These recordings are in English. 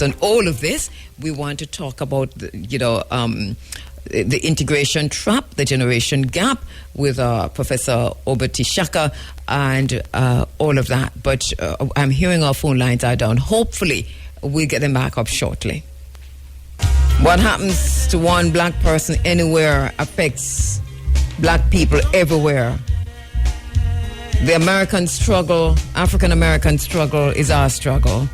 on all of this. We want to talk about, the integration trap, the generation gap with Professor Tishaka and all of that. But I'm hearing our phone lines are down. Hopefully, we'll get them back up shortly. What happens to one black person anywhere affects black people everywhere. The American struggle, African American struggle is our struggle.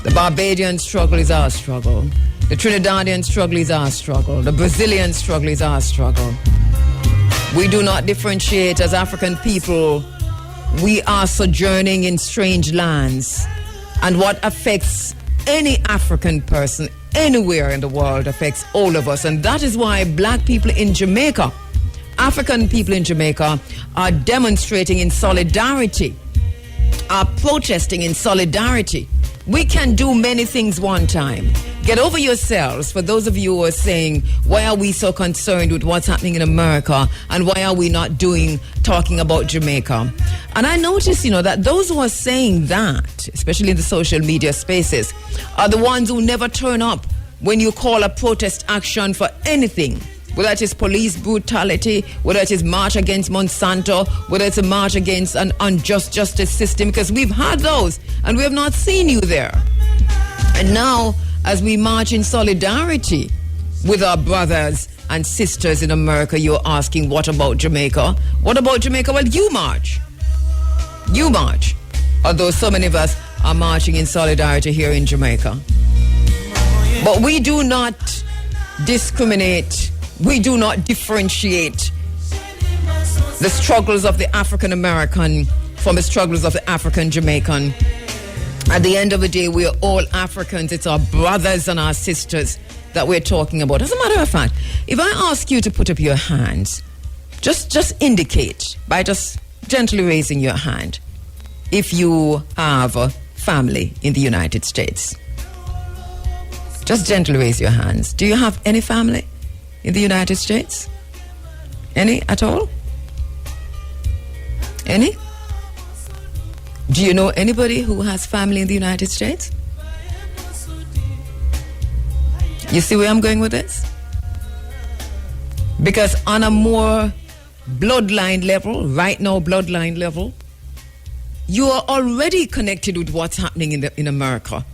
The Barbadian struggle is our struggle. The Trinidadian struggle is our struggle. The Brazilian struggle is our struggle. We do not differentiate as African people. We are sojourning in strange lands. And what affects any African person anywhere in the world affects all of us. And that is why black people in Jamaica, African people in Jamaica, are demonstrating in solidarity, are protesting in solidarity. We can do many things one time. Get over yourselves. For those of you who are saying, why are we so concerned with what's happening in America and why are we not talking about Jamaica? And I notice, that those who are saying that, especially in the social media spaces, are the ones who never turn up when you call a protest action for anything. Whether it is police brutality, whether it is march against Monsanto, whether it's a march against an unjust justice system, because we've had those and we have not seen you there. And now, as we march in solidarity with our brothers and sisters in America, you're asking, what about Jamaica? What about Jamaica? Well, you march. You march. Although so many of us are marching in solidarity here in Jamaica. But we do not discriminate. We do not differentiate the struggles of the African American from the struggles of the African Jamaican. At the end of the day, we are all Africans. It's our brothers and our sisters that we're talking about. As a matter of fact, if I ask you to put up your hands, just indicate by just gently raising your hand if you have a family in the United States. Just gently raise your hands. Do you have any family in the United States? Any at all? Any? Do you know anybody who has family in the United States? You see where I'm going with this? Because on a more bloodline level, right now bloodline level, you are already connected with what's happening in America.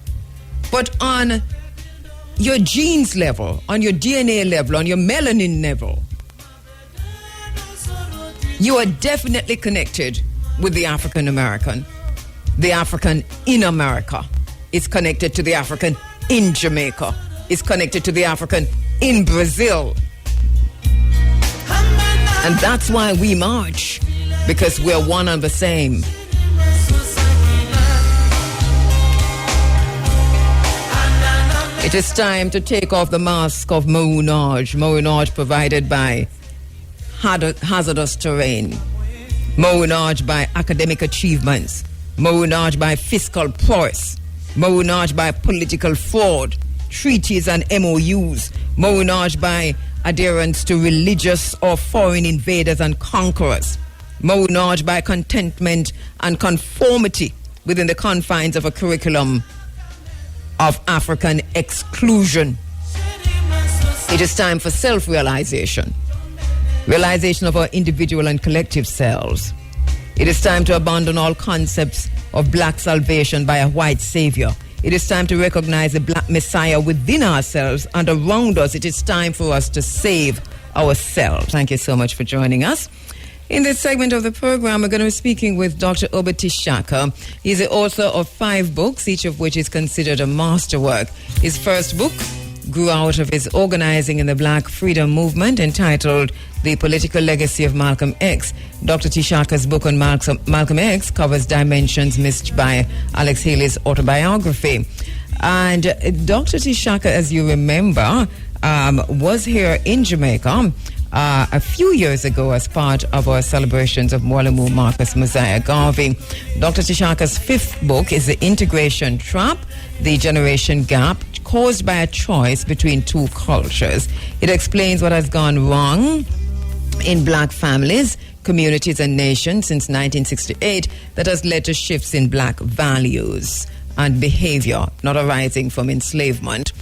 But on your genes level, on your DNA level, on your melanin level, you are definitely connected with the African American. The African in America is connected to the African in Jamaica, is connected to the African in Brazil. And that's why we march, because we're one and the same. It is time to take off the mask of maroonage provided by hazardous terrain, maroonage by academic achievements, maroonage by fiscal prowess, maroonage by political fraud, treaties and MOUs, maroonage by adherence to religious or foreign invaders and conquerors, maroonage by contentment and conformity within the confines of a curriculum of African exclusion. It is time for self-realization, realization of our individual and collective selves. It is time to abandon all concepts of black salvation by a white savior. It is time to recognize the black messiah within ourselves and around us. It is time for us to save ourselves. Thank you so much for joining us. In this segment of the program, we're going to be speaking with Dr. Tishaka. He's the author of 5 books, each of which is considered a masterwork. His first book grew out of his organizing in the Black Freedom Movement, entitled The Political Legacy of Malcolm X. Dr. Tishaka's book on Malcolm X covers dimensions missed by Alex Haley's autobiography. And Dr. Tishaka, as you remember, was here in Jamaica a few years ago as part of our celebrations of Mwalimu Marcus Mosiah Garvey. Dr. Tishaka's 5th book is The Integration Trap, The Generation Gap, caused by a choice between two cultures. It explains what has gone wrong in black families, communities and nations since 1968 that has led to shifts in black values. and behavior, not arising from enslavement.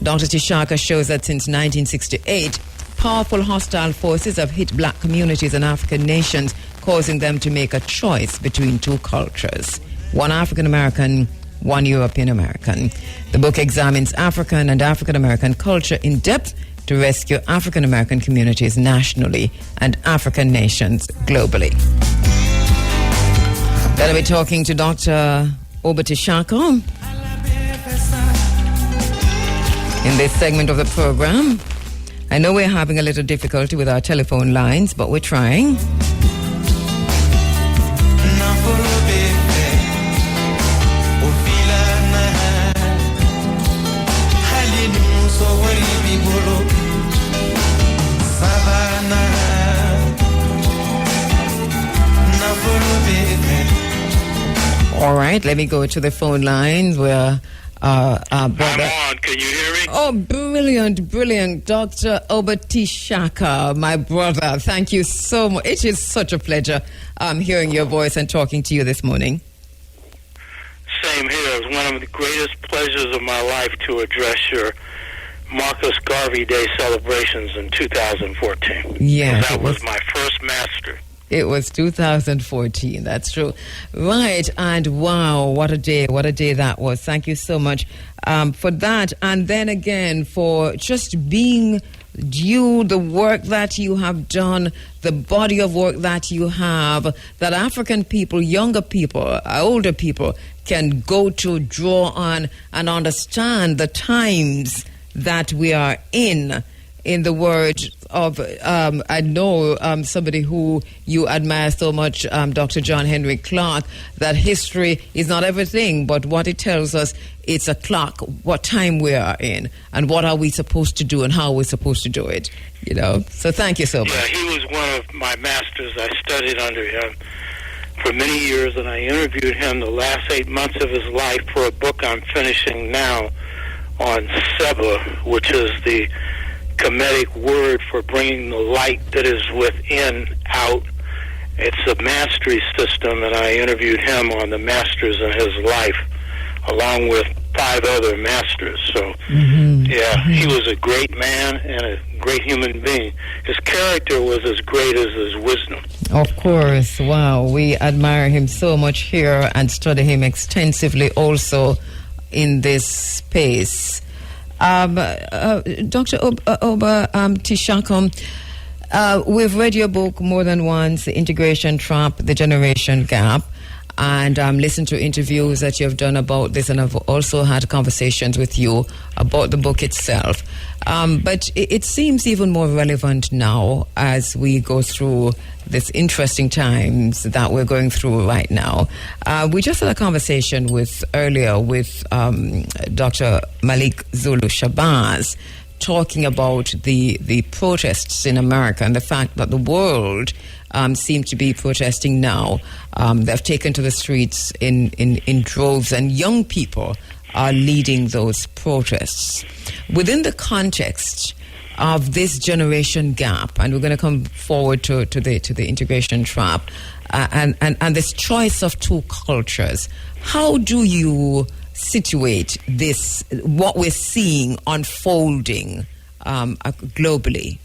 Dr. Tshaka shows that since 1968, powerful hostile forces have hit black communities and African nations, causing them to make a choice between two cultures, one African American, one European American. The book examines African and African American culture in depth to rescue African American communities nationally and African nations globally. Going to be talking to Dr. Tshaka in this segment of the program. I know we're having a little difficulty with our telephone lines, but we're trying. All right, let me go to the phone lines where brother... I'm on. Can you hear me? Oh, brilliant. Dr. Tshaka, my brother. Thank you so much. It is such a pleasure hearing your voice and talking to you this morning. Same here. It was one of the greatest pleasures of my life to address your Marcus Garvey Day celebrations in 2014. Yeah. That was my first master. It was 2014, that's true. Right, and wow, what a day that was. Thank you so much for that. And then again, for just being you, the work that you have done, the body of work that you have, that African people, younger people, older people can go to, draw on, and understand the times that we are in the words of, I know somebody who you admire so much, Dr. John Henry Clark, that history is not everything, but what it tells us, it's a clock, what time we are in, and what are we supposed to do and how we're supposed to do it, you know. So thank you so much. Yeah, he was one of my masters. I studied under him for many years, and I interviewed him the last 8 months of his life for a book I'm finishing now on Seba, which is the Kemetic word for bringing the light that is within out. It's a mastery system, and I interviewed him on the masters in his life, along with 5 other masters. So, he was a great man and a great human being. His character was as great as his wisdom. Of course, wow. We admire him so much here and study him extensively also in this space. Dr. Tshaka, we've read your book more than once, The Integration Trap, The Generation Gap, and listened to interviews that you've done about this, and I've also had conversations with you about the book itself. But it seems even more relevant now as we go through this interesting times that we're going through right now. We just had a conversation earlier with Dr. Malik Zulu Shabazz, talking about the protests in America and the fact that the world seem to be protesting now. They've taken to the streets in droves, and young people are leading those protests. Within the context of this generation gap, and we're going to come forward to the integration trap, and this choice of two cultures, how do you situate this, what we're seeing unfolding globally?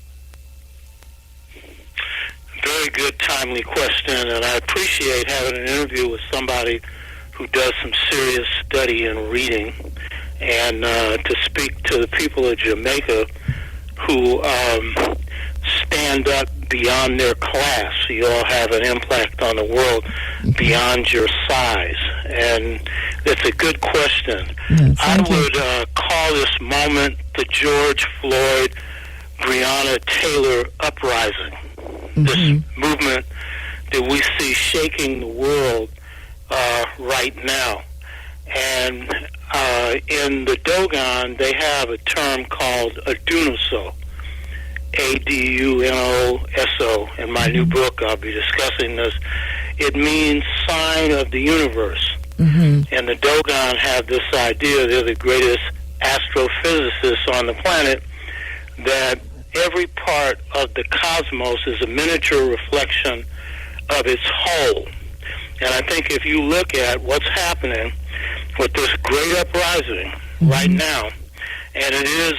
Very good, timely question, and I appreciate having an interview with somebody who does some serious study and reading, and to speak to the people of Jamaica who stand up beyond their class. You all have an impact on the world beyond your size, and it's a good question. I would call this moment the George Floyd, Breonna Taylor uprising. This movement that we see shaking the world right now. And in the Dogon, they have a term called Adunoso, A-D-U-N-O-S-O. In my new book, I'll be discussing this. It means sign of the universe. And the Dogon have this idea, they're the greatest astrophysicists on the planet, that every part of the cosmos is a miniature reflection of its whole. And I think if you look at what's happening, with this great uprising right now, and it is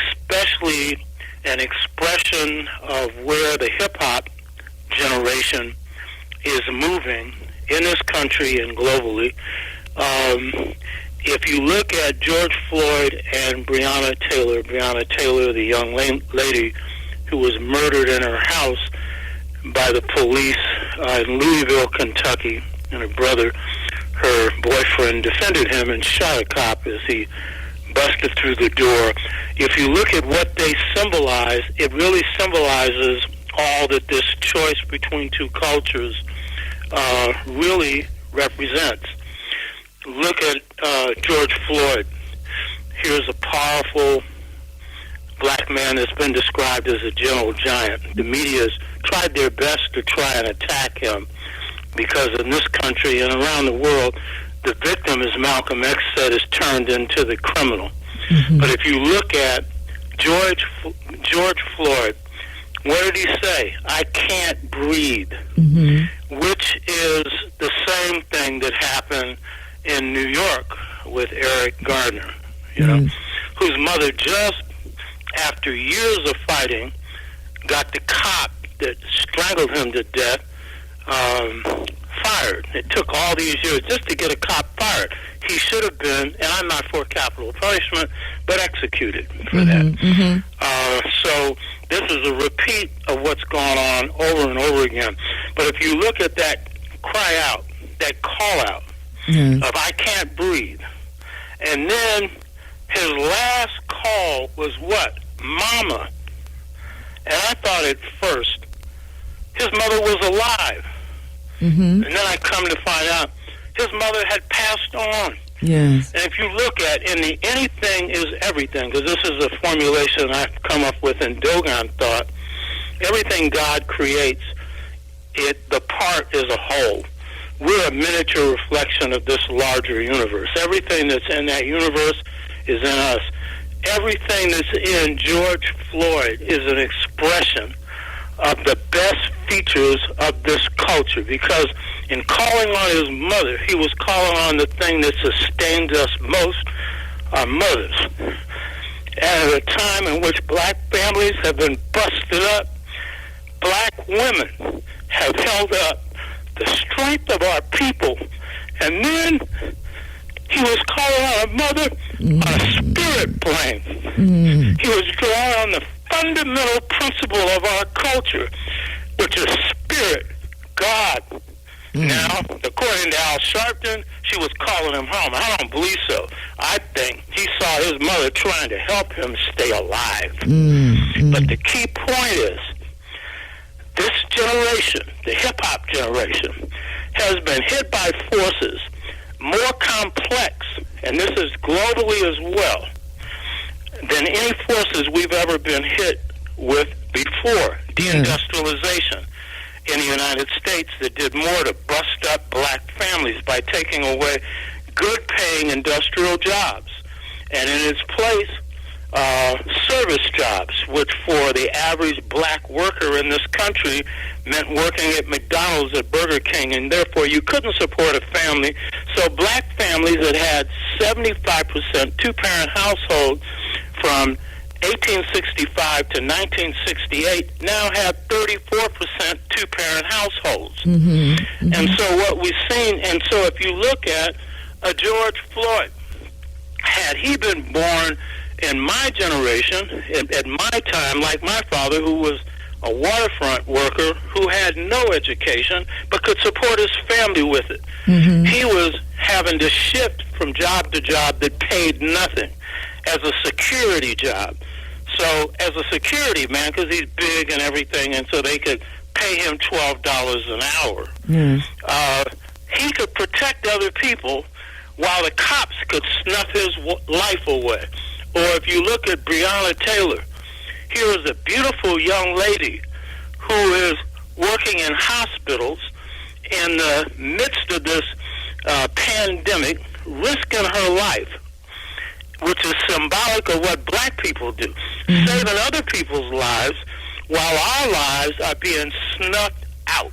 especially an expression of where the hip-hop generation is moving in this country and globally. If you look at George Floyd and Breonna Taylor, the young lady who was murdered in her house by the police in Louisville, Kentucky, and her boyfriend defended him and shot a cop as he busted through the door. If you look at what they symbolize, it really symbolizes all that this choice between two cultures really represents. Look at George Floyd. Here's a powerful black man that's been described as a gentle giant. The media's tried their best to try and attack him because in this country and around the world, the victim, as Malcolm X said, is turned into the criminal. But if you look at George Floyd, what did he say? I can't breathe, which is the same thing that happened in New York with Eric Gardner, whose mother just after years of fighting got the cop that strangled him to death fired. It took all these years just to get a cop fired. He should have been, and I'm not for capital punishment, but executed for that. So this is a repeat of what's gone on over and over again. But if you look at that cry out, that call out of I can't breathe, and then his last call was what? Mama. And I thought at first his mother was alive. And then I come to find out his mother had passed on. Yes. And if you look at anything is everything, because this is a formulation I've come up with in Dogon thought, everything God creates, the part is a whole. We're a miniature reflection of this larger universe. Everything that's in that universe is in us. Everything that's in George Floyd is an expression of the best features of this culture, because in calling on his mother, he was calling on the thing that sustains us most, our mothers. And at a time in which black families have been busted up, black women have held up the strength of our people. And then he was calling on a mother on a spirit plane. He was drawing on the fundamental principle of our culture, which is spirit, God. Now, according to Al Sharpton, she was calling him home. I don't believe so. I think he saw his mother trying to help him stay alive. But the key point is, this generation, the hip-hop generation, has been hit by forces more complex, and this is globally as well, than any forces we've ever been hit with before. Deindustrialization in the United States that did more to bust up black families by taking away good-paying industrial jobs, and in its place, service jobs, which for the average black worker in this country meant working at McDonald's, at Burger King, and therefore you couldn't support a family. So black families that had 75% two-parent households from 1865 to 1968 now have 34% two-parent households. And so what we've seen, and so if you look at George Floyd, had he been born in my generation, at my time, like my father, who was a waterfront worker who had no education but could support his family with it, he was having to shift from job to job that paid nothing as a security job. So as a security man, because he's big and everything, and so they could pay him $12 an hour, he could protect other people while the cops could snuff his life away. Or if you look at Breonna Taylor, here is a beautiful young lady who is working in hospitals in the midst of this pandemic, risking her life, which is symbolic of what black people do, saving other people's lives while our lives are being snuffed out.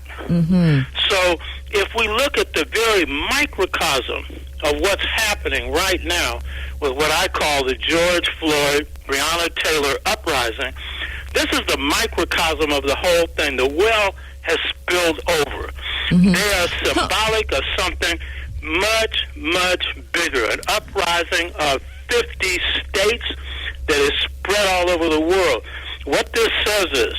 So if we look at the very microcosm of what's happening right now with what I call the George Floyd, Breonna Taylor uprising, this is the microcosm of the whole thing. The well has spilled over. Mm-hmm. They are symbolic of something much, much bigger, an uprising of 50 states that is spread all over the world. What this says is,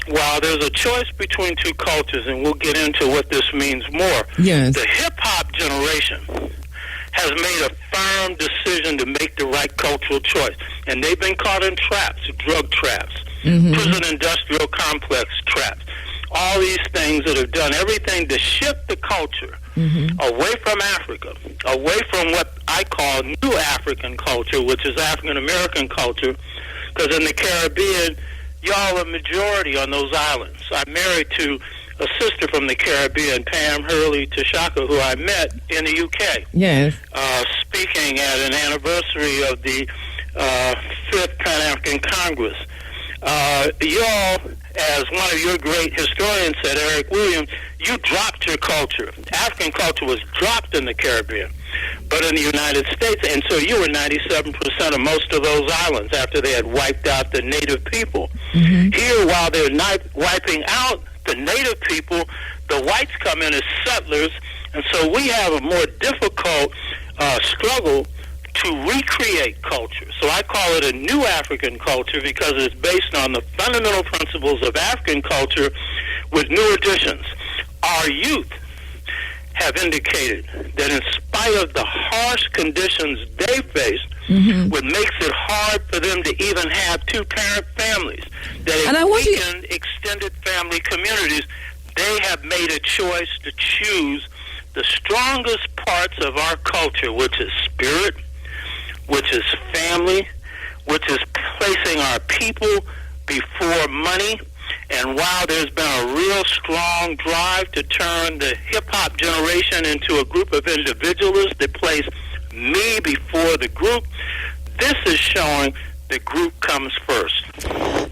while there's a choice between two cultures, and we'll get into what this means more, yes, the hip-hop generation has made a firm decision to make the right cultural choice. And they've been caught in traps, drug traps, mm-hmm, prison industrial complex traps, all these things that have done everything to shift the culture, mm-hmm, away from Africa, away from what I call new African culture, which is African-American culture, because in the Caribbean, y'all are majority on those islands. I'm married to a sister from the Caribbean, Pam Hurley Tashaka, who I met in the UK. Yes. Speaking at an anniversary of the 5th Pan-African Congress. Y'all, as one of your great historians said, Eric Williams, you dropped your culture. African culture was dropped in the Caribbean, but in the United States, and so you were 97% of most of those islands after they had wiped out the native people. Mm-hmm. Here, while they're not wiping out the native people, the whites come in as settlers, and so we have a more difficult struggle to recreate culture. So I call it a new African culture because it's based on the fundamental principles of African culture with new additions. Our youth have indicated that in spite of the harsh conditions they face, mm-hmm, what makes it hard for them to even have two-parent families, that it weakened extended family communities, they have made a choice to choose the strongest parts of our culture, which is spirit, which is family, which is placing our people before money. And while there's been a real strong drive to turn the hip-hop generation into a group of individualists that place me before the group, this is showing the group comes first.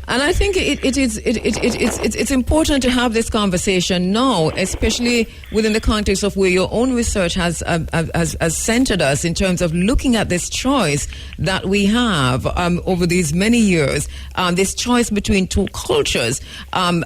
And I think it's important to have this conversation now, especially within the context of where your own research has centered us in terms of looking at this choice that we have over these many years, this choice between two cultures, and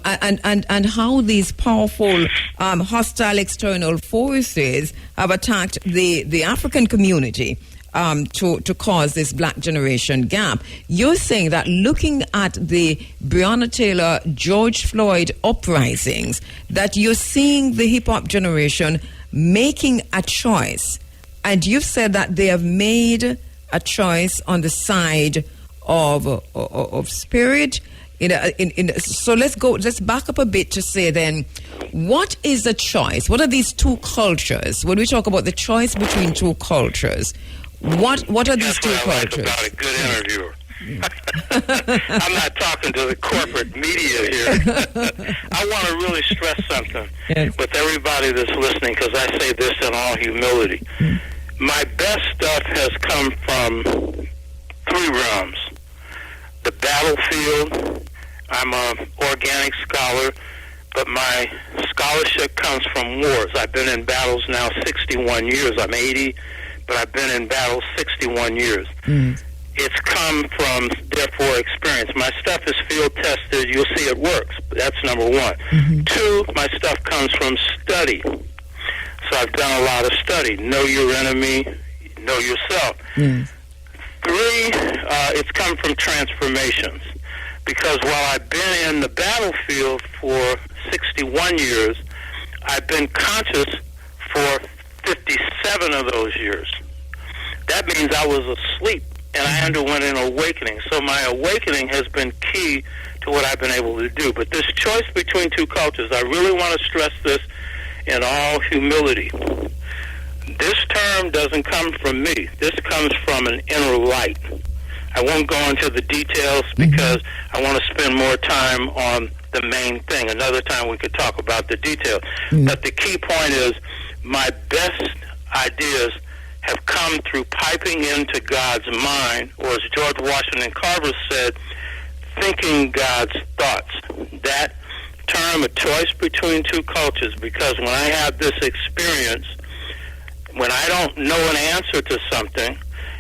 how these powerful hostile external forces have attacked the African community. To cause this black generation gap. You're saying that looking at the Breonna Taylor, George Floyd uprisings, that you're seeing the hip-hop generation making a choice. And you've said that they have made a choice on the side of spirit. So let's back up a bit to say then, what is the choice? What are these two cultures? When we talk about the choice between two cultures, what are these two cultures? That's what I like about a good interviewer. I'm not talking to the corporate media here. I want to really stress something with everybody that's listening, because I say this in all humility. My best stuff has come from three realms. The battlefield. I'm an organic scholar, but my scholarship comes from wars. I've been in battles now 61 years. I'm 80. But I've been in battle 61 years. Mm. It's come from, therefore, experience. My stuff is field tested. You'll see it works. That's number one. Mm-hmm. Two, my stuff comes from study. So I've done a lot of study. Know your enemy, know yourself. Mm. Three, it's come from transformations. Because while I've been in the battlefield for 61 years, I've been conscious for 57 of those years. That means I was asleep and I underwent an awakening. So my awakening has been key to what I've been able to do. But this choice between two cultures, I really want to stress this in all humility. This term doesn't come from me. This comes from an inner light. I won't go into the details because I want to spend more time on the main thing. Another time we could talk about the details. But the key point is, my best ideas have come through piping into God's mind, or as George Washington Carver said, thinking God's thoughts. That term, a choice between two cultures, because when I have this experience, when I don't know an answer to something,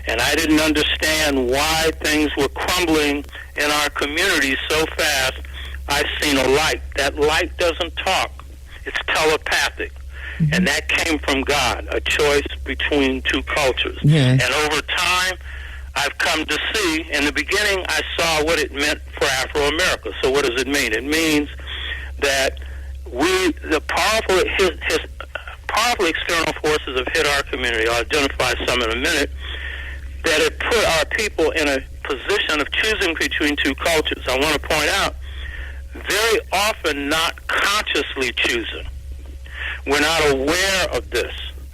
and I didn't understand why things were crumbling in our community so fast, I've seen a light. That light doesn't talk. It's telepathic. Mm-hmm. And that came from God, a choice between two cultures. Yes. And over time, I've come to see, in the beginning, I saw what it meant for Afro-America. So what does it mean? It means that the powerful external forces have hit our community. I'll identify some in a minute. That it put our people in a position of choosing between two cultures. I want to point out, very often not consciously choosing. We're not aware of this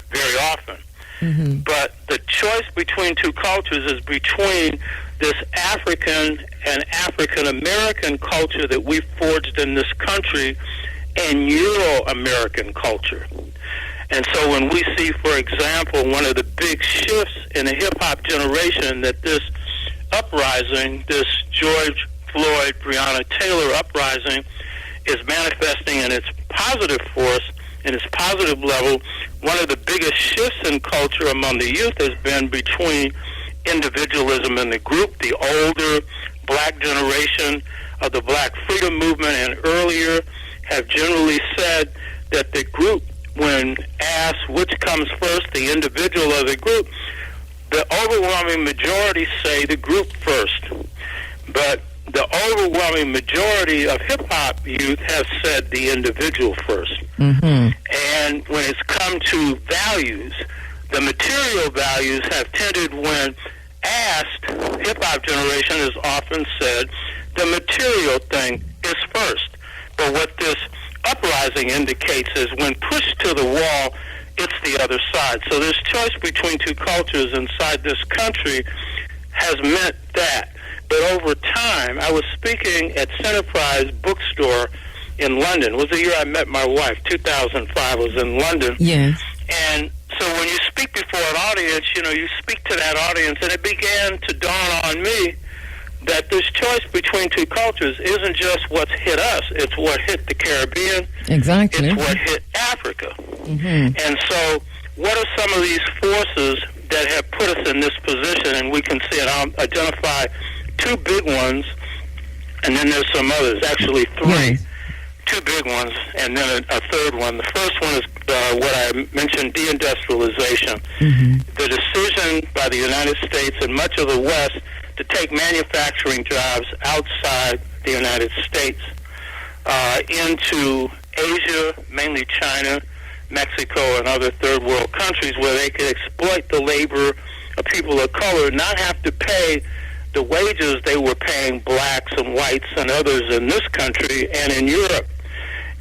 very often. Mm-hmm. But the choice between two cultures is between this African and African-American culture that we forged in this country and Euro-American culture. And so when we see, for example, one of the big shifts in the hip-hop generation, that this uprising, this George Floyd, Breonna Taylor uprising, is manifesting in its positive force, in its positive level, one of the biggest shifts in culture among the youth has been between individualism and the group. The older black generation of the black freedom movement and earlier have generally said that the group, when asked which comes first, the individual or the group, the overwhelming majority say the group first. But the overwhelming majority of hip-hop youth have said the individual first. Mm-hmm. And when it's come to values, the material values have tended, when asked, hip-hop generation has often said the material thing is first. But what this uprising indicates is when pushed to the wall, it's the other side. So this choice between two cultures inside this country has meant that. But over time, I was speaking at Centerprise Bookstore in London. It was the year I met my wife, 2005. I was in London. Yes. And so when you speak before an audience, you speak to that audience, and it began to dawn on me that this choice between two cultures isn't just what's hit us, it's what hit the Caribbean. Exactly. It's what hit Africa. Mm-hmm. And so what are some of these forces that have put us in this position? And we can see, and I'll identify two big ones, and then there's some others, actually three. Yes. Two big ones, and then a third one. The first one is what I mentioned, deindustrialization. Mm-hmm. The decision by the United States and much of the West to take manufacturing jobs outside the United States into Asia, mainly China, Mexico, and other third world countries, where they could exploit the labor of people of color, not have to pay the wages they were paying blacks and whites and others in this country and in Europe.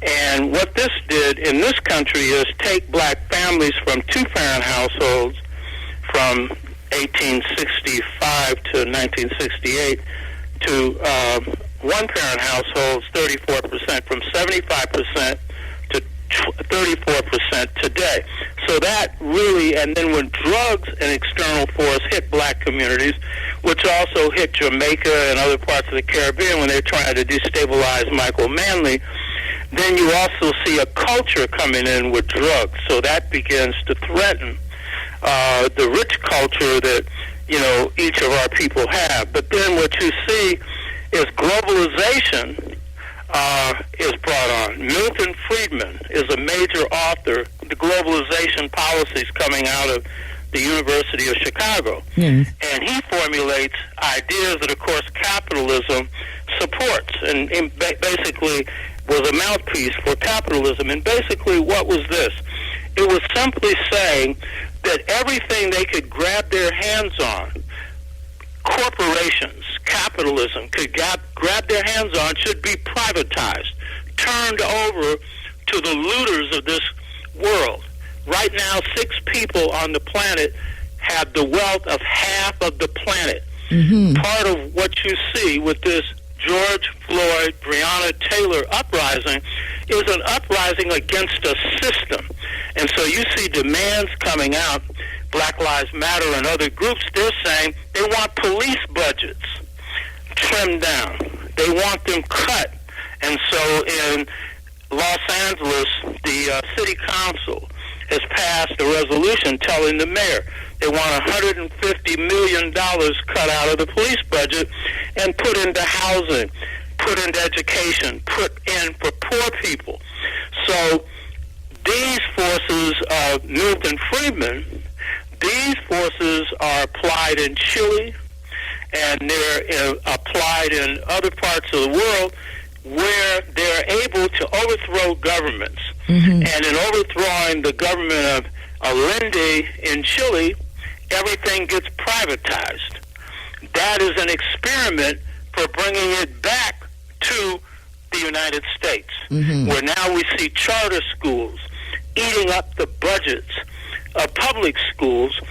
And what this did in this country is take black families from two-parent households from 1865 to 1968 to one-parent households, 34%, from 75% to 34% today. So that really, and then when drugs and external force hit black communities, which also hit Jamaica and other parts of the Caribbean when they're trying to destabilize Michael Manley, then you also see a culture coming in with drugs. So that begins to threaten the rich culture that, each of our people have. But then what you see is globalization is brought on. Milton Friedman is a major author, the globalization policies coming out of the University of Chicago. Mm. And he formulates ideas that, of course, capitalism supports, and basically was a mouthpiece for capitalism. And basically what was this? It was simply saying that everything they could grab their hands on, corporations, capitalism could grab their hands on, should be privatized, turned over to the looters of this world. Right now, 6 people on the planet have the wealth of half of the planet. Mm-hmm. Part of what you see with this George Floyd, Breonna Taylor uprising is an uprising against a system. And so you see demands coming out, Black Lives Matter and other groups, they're saying they want police budgets trimmed down. They want them cut. And so in Los Angeles, the city council has passed a resolution telling the mayor they want $150 million cut out of the police budget and put into housing, put into education, put in for poor people. So these forces of Milton Friedman, these forces are applied in Chile, and they're applied in other parts of the world where they're able to overthrow governments. And in overthrowing the government of Allende in Chile, everything gets privatized. That is an experiment for bringing it back to the United States, where now we see charter schools eating up the budgets of public schools,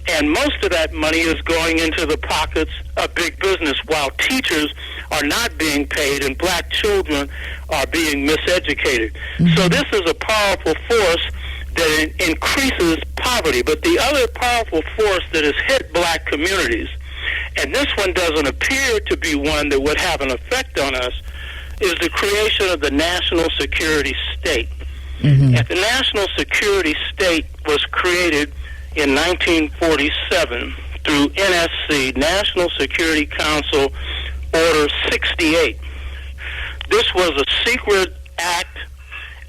and most of that money is going into the pockets of big business, while teachers are not being paid and black children are being miseducated. So this is a powerful force that increases poverty. But the other powerful force that has hit black communities, and this one doesn't appear to be one that would have an effect on us, is the creation of the national security state. And the national security state was created in 1947 through NSC, National Security Council Order 68. This was a secret act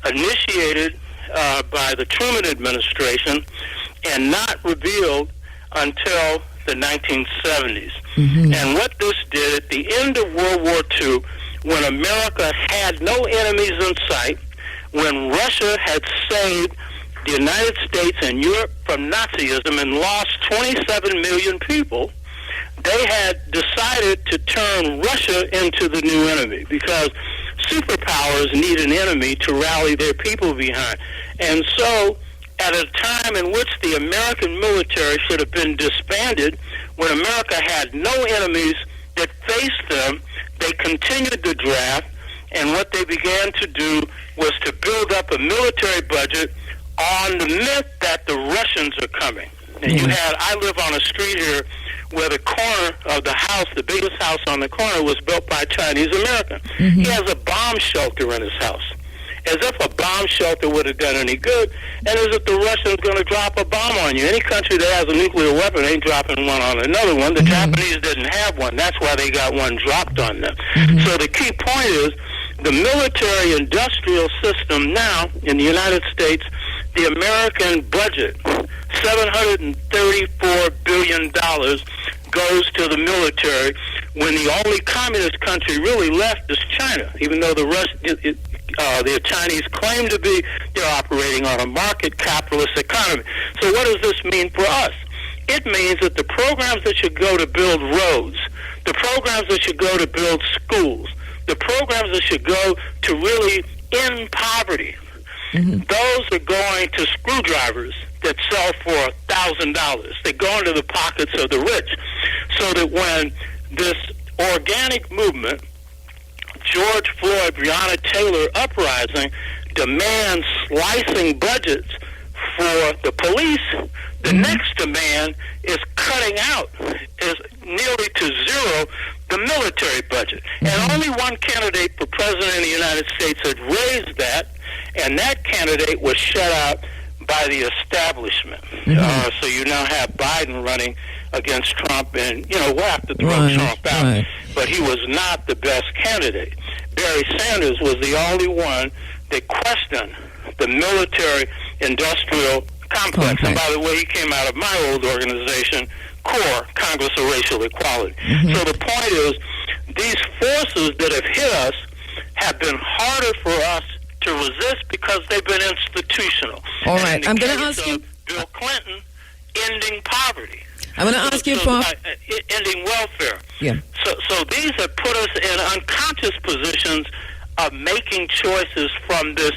initiated by the Truman administration and not revealed until the 1970s. And what this did at the end of World War II, when America had no enemies in sight, when Russia had saved the United States and Europe from Nazism and lost 27 million people, they had decided to turn Russia into the new enemy, because superpowers need an enemy to rally their people behind. And so, at a time in which the American military should have been disbanded, when America had no enemies that faced them, they continued the draft, and what they began to do was to build up a military budget on the myth that the Russians are coming. And I live on a street here where the corner of the house, the biggest house on the corner, was built by Chinese American. He has a bomb shelter in his house. As if a bomb shelter would have done any good, and as if the Russians going to drop a bomb on you. Any country that has a nuclear weapon ain't dropping one on another one. The Japanese didn't have one. That's why they got one dropped on them. So the key point is the military-industrial system now in the United States, the American budget, $734 billion goes to the military, when the only communist country really left is China, even though the Chinese claim to be, they're operating on a market capitalist economy. So what does this mean for us? It means that the programs that should go to build roads, the programs that should go to build schools, the programs that should go to really end poverty, those are going to screwdrivers that sell for $1,000. They go into the pockets of the rich. So that when this organic movement, George Floyd, Breonna Taylor uprising, demands slicing budgets for the police, the next demand is cutting out, is nearly to zero, the military budget. And only one candidate for president of the United States had raised that, and that candidate was shut out by the establishment. So you now have Biden running against Trump, and, we'll have to throw Trump out. But he was not the best candidate. Barry Sanders was the only one that questioned the military-industrial complex. And by the way, he came out of my old organization, CORE, Congress of Racial Equality. So the point is, these forces that have hit us have been harder for us to resist because they've been institutional. All right, I'm going to ask you... Bill Clinton ending poverty. I'm going to ask you for... ending welfare. Yeah. So these have put us in unconscious positions of making choices from this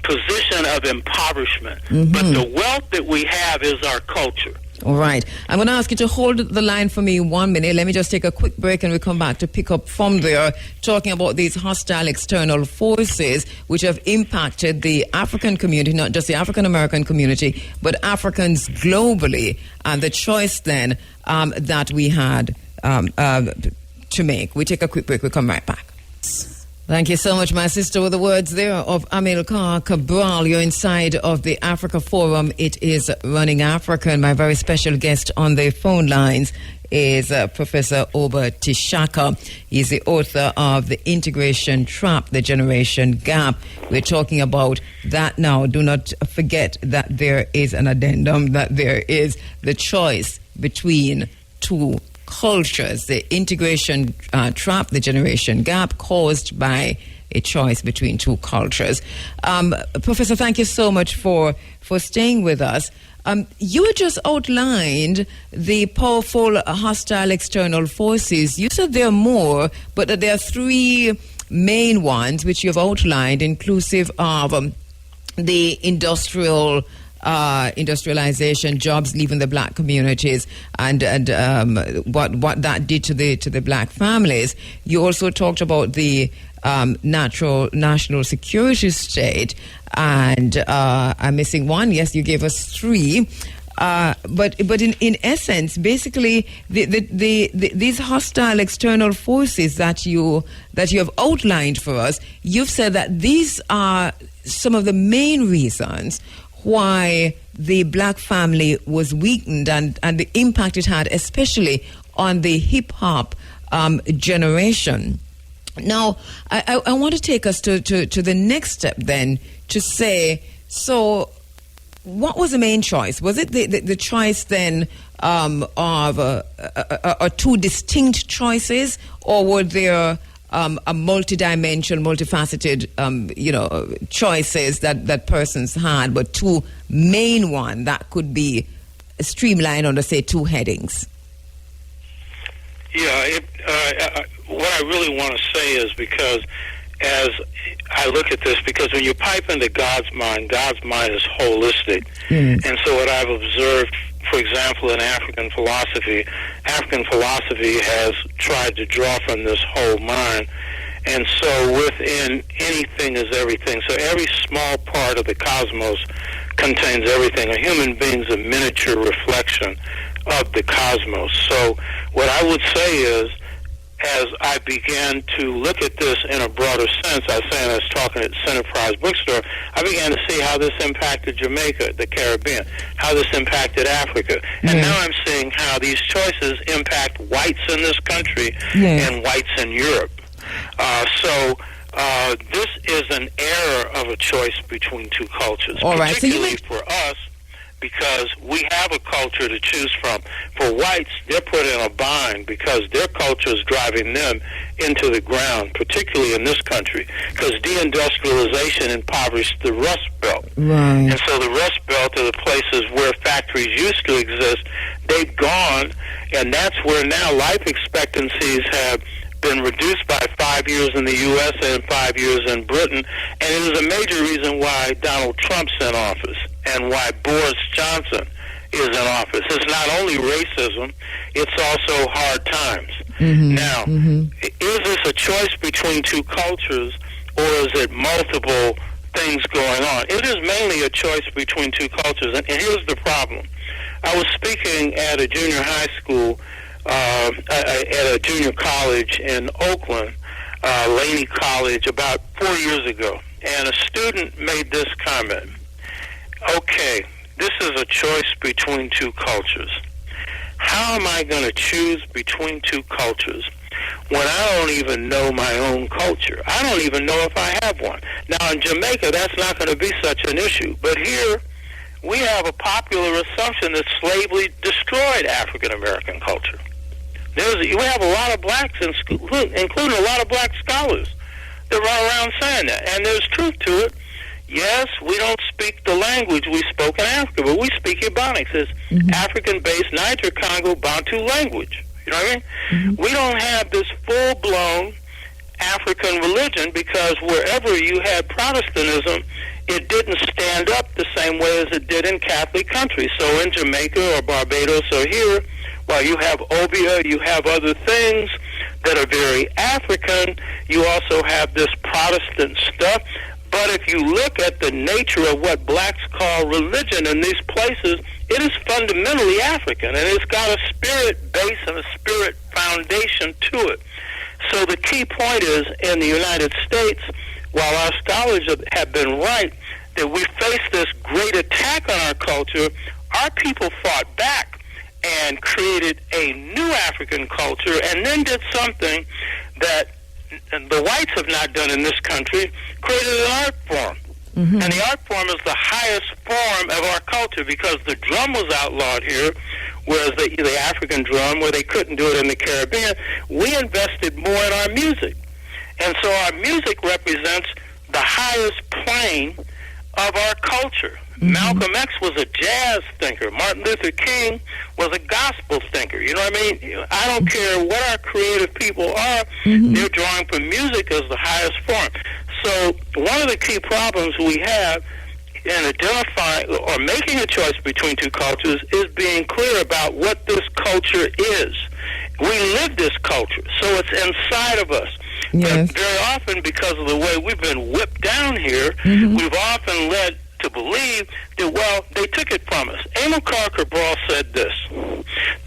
position of impoverishment. But the wealth that we have is our culture. All right. I'm going to ask you to hold the line for me 1 minute. Let me just take a quick break and we'll come back to pick up from there, talking about these hostile external forces which have impacted the African community, not just the African American community, but Africans globally, and the choice then that we had to make. We take a quick break. We'll come right back. Thank you so much, my sister, with the words there of Amilcar Cabral. You're inside of the Africa Forum. It is Running Africa, and my very special guest on the phone lines is Professor Oba Tishaka. He's the author of The Integration Trap, The Generation Gap. We're talking about that now. Do not forget that there is an addendum, that there is the choice between two cultures, the integration trap, the generation gap caused by a choice between two cultures. Professor, thank you so much for staying with us. You just outlined the powerful hostile external forces. You said there are more, but that there are three main ones which you've outlined, inclusive of the industrialization, jobs leaving the black communities, and what that did to the black families. You also talked about the national security state, and I'm missing one. Yes, you gave us three. But in essence, basically, these hostile external forces that you have outlined for us, you've said that these are some of the main reasons why the black family was weakened, and the impact it had, especially on the hip-hop generation. Now, I want to take us to the next step then, to say, so what was the main choice? Was it the choice then of two distinct choices, or were there a multidimensional, multifaceted, choices that persons had, but two main one that could be streamlined under, say, two headings? Yeah, what I really want to say is, because as I look at this, because when you pipe into God's mind is holistic. And so what I've observed, for example, in African philosophy has tried to draw from this whole mind. And so within anything is everything. So every small part of the cosmos contains everything. A human being's a miniature reflection of the cosmos. So what I would say is, as I began to look at this in a broader sense, I was talking at Centerprise Bookstore, I began to see how this impacted Jamaica, the Caribbean, how this impacted Africa. And now I'm seeing how these choices impact whites in this country and whites in Europe. So this is an error of a choice between two cultures, particularly for us, because we have a culture to choose from. For whites, they're put in a bind because their culture is driving them into the ground, particularly in this country, because deindustrialization impoverished the Rust Belt. Right. And so the Rust Belt are the places where factories used to exist. They've gone, and that's where now life expectancies have been reduced by 5 years in the U.S. and 5 years in Britain, and it is a major reason why Donald Trump's in office and why Boris Johnson is in office. It's not only racism, it's also hard times. Now, is this a choice between two cultures, or is it multiple things going on? It is mainly a choice between two cultures, and here's the problem. I was speaking at a junior high school, at a junior college in Oakland, Laney College, about 4 years ago, and a student made this comment. Okay, this is a choice between two cultures. How am I going to choose between two cultures when I don't even know my own culture? I don't even know if I have one. Now, in Jamaica, that's not going to be such an issue, but here we have a popular assumption that slavery destroyed African-American culture. We have a lot of blacks, including a lot of black scholars, that run around saying that. And there's truth to it. Yes, we don't speak the language we spoke in Africa, but we speak Ebonics. It's African-based Niger-Congo Bantu language. You know what I mean? We don't have this full-blown African religion because wherever you had Protestantism, it didn't stand up the same way as it did in Catholic countries. So in Jamaica or Barbados or here, while you have Obia, you have other things that are very African, you also have this Protestant stuff. But if you look at the nature of what blacks call religion in these places, it is fundamentally African, and it's got a spirit base and a spirit foundation to it. So the key point is, in the United States, while our scholars have been right that we face this great attack on our culture, our people fought back and created a new African culture, and then did something that the whites have not done in this country, created an art form. Mm-hmm. And the art form is the highest form of our culture, because the drum was outlawed here, whereas the African drum, where they couldn't do it in the Caribbean. We invested more in our music. And so our music represents the highest plane of our culture. Mm-hmm. Malcolm X was a jazz thinker. Martin Luther King was a gospel thinker. You know what I mean? I don't care what our creative people are, mm-hmm. they're drawing from music as the highest form. So one of the key problems we have in identifying or making a choice between two cultures is being clear about what this culture is. We live this culture, so it's inside of us. Yes. But very often, because of the way we've been whipped down here, mm-hmm. we've often led to believe that, well, they took it from us. Amilcar Cabral said this: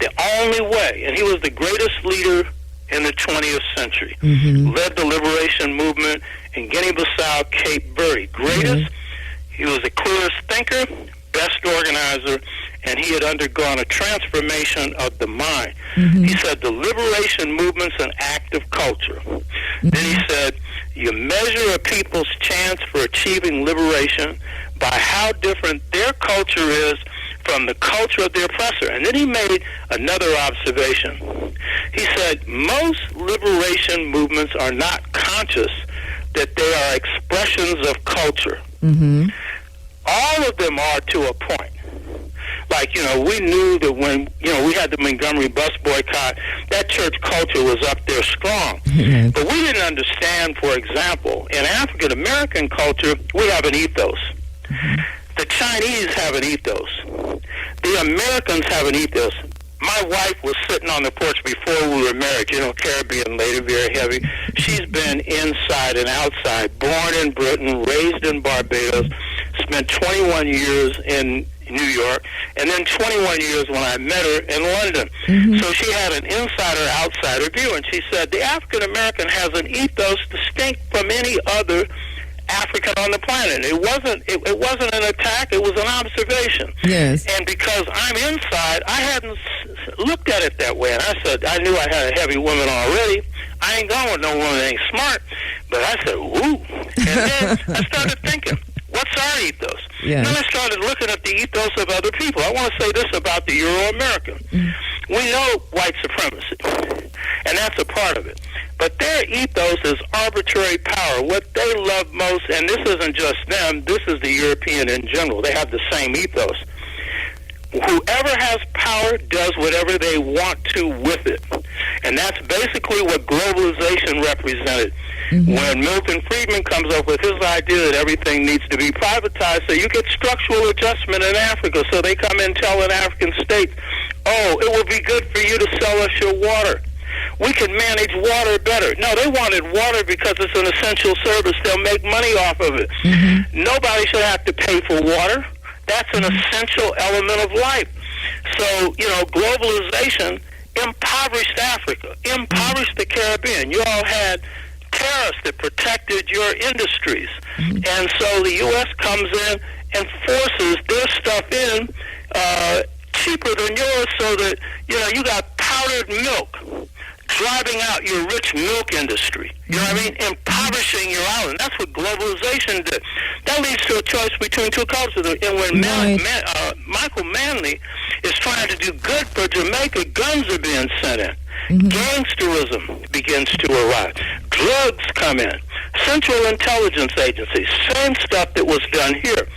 the only way, and he was the greatest leader in the 20th century, mm-hmm. led the liberation movement in Guinea-Bissau, Cape Verde. Greatest, mm-hmm. he was the clearest thinker, best organizer, and he had undergone a transformation of the mind. Mm-hmm. He said the liberation movement's an act of culture. Mm-hmm. Then he said, you measure a people's chance for achieving liberation by how different their culture is from the culture of the oppressor. And then he made another observation. He said, most liberation movements are not conscious that they are expressions of culture. Mm-hmm. All of them are to a point. Like, we knew that when, we had the Montgomery bus boycott, that church culture was up there strong. Mm-hmm. But we didn't understand, for example, in African-American culture, we have an ethos. Mm-hmm. The Chinese have an ethos. The Americans have an ethos. My wife was sitting on the porch before we were married, Caribbean lady, very heavy. She's been inside and outside, born in Britain, raised in Barbados, spent 21 years in New York, and then 21 years when I met her in London. Mm-hmm. So she had an insider-outsider view, and she said, the African-American has an ethos distinct from any other African on the planet. It wasn't an attack, it was an observation. Yes. And because I'm inside, I hadn't looked at it that way. And I said, I knew I had a heavy woman already. I ain't going with no woman that ain't smart. But I said, ooh. And then I started thinking, what's our ethos? Yes. Then I started looking at the ethos of other people. I want to say this about the Euro-American. We know white supremacy, and that's a part of it. But their ethos is arbitrary power. What they love most, and this isn't just them, this is the European in general. They have the same ethos. Whoever has power does whatever they want to with it. And that's basically what globalization represented. Mm-hmm. When Milton Friedman comes up with his idea that everything needs to be privatized, so you get structural adjustment in Africa. So they come in telling African states, oh, it will be good for you to sell us your water. We can manage water better. No, they wanted water because it's an essential service. They'll make money off of it. Mm-hmm. Nobody should have to pay for water. That's an essential element of life. So, globalization impoverished Africa, impoverished the Caribbean. You all had tariffs that protected your industries. Mm-hmm. And so the U.S. comes in and forces their stuff in cheaper than yours, so that, you got powdered milk driving out your rich milk industry. You know what I mean? Impoverishing your island. That's what globalization did. That leads to a choice between two cultures. And when Michael Manley is trying to do good for Jamaica, guns are being sent in. Mm-hmm. Gangsterism begins to arise. Drugs come in. Central Intelligence Agency, same stuff that was done here.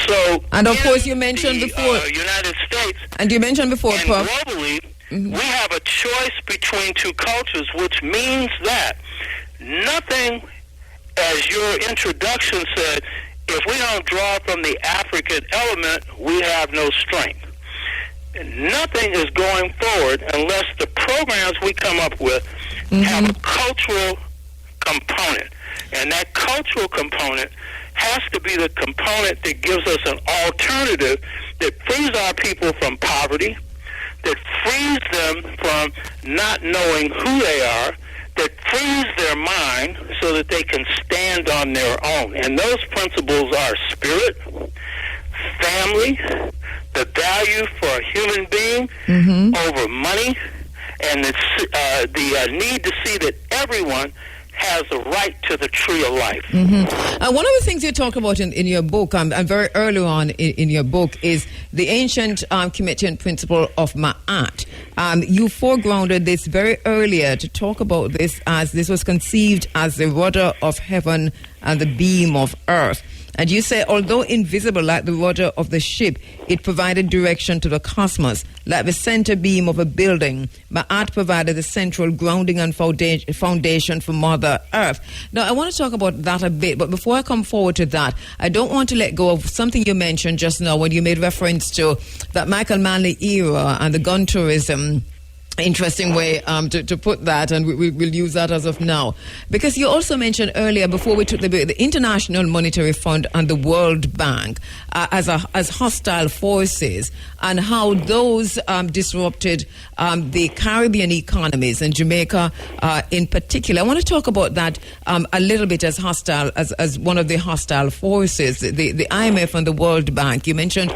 So, and of course, you mentioned before United States, and you mentioned before, and Prof. globally, mm-hmm. we have a choice between two cultures, which means that nothing, as your introduction said, if we don't draw from the African element, we have no strength. Nothing is going forward unless the programs we come up with mm-hmm. have a cultural component. And that cultural component has to be the component that gives us an alternative that frees our people from poverty, that frees them from not knowing who they are, that frees their mind so that they can stand on their own. And those principles are spirit, family, the value for a human being over money, and the need to see that everyone has a right to the tree of life. One of the things you talk about in your book, and very early on in your book, is the ancient Kemetic principle of Ma'at. You foregrounded this very earlier to talk about this as this was conceived as the rudder of heaven and the beam of earth. And you say, although invisible like the rudder of the ship, it provided direction to the cosmos. Like the center beam of a building, Ma'at provided the central grounding and foundation for Mother Earth. Now, I want to talk about that a bit, but before I come forward to that, I don't want to let go of something you mentioned just now when you made reference to that Michael Manley era and the gun tourism. Interesting way to put that, and we'll use that as of now. Because you also mentioned earlier, before we took the break, the International Monetary Fund and the World Bank as hostile forces, and how those disrupted the Caribbean economies, and Jamaica in particular. I want to talk about that a little bit as hostile, as one of the hostile forces, the IMF and the World Bank. You mentioned,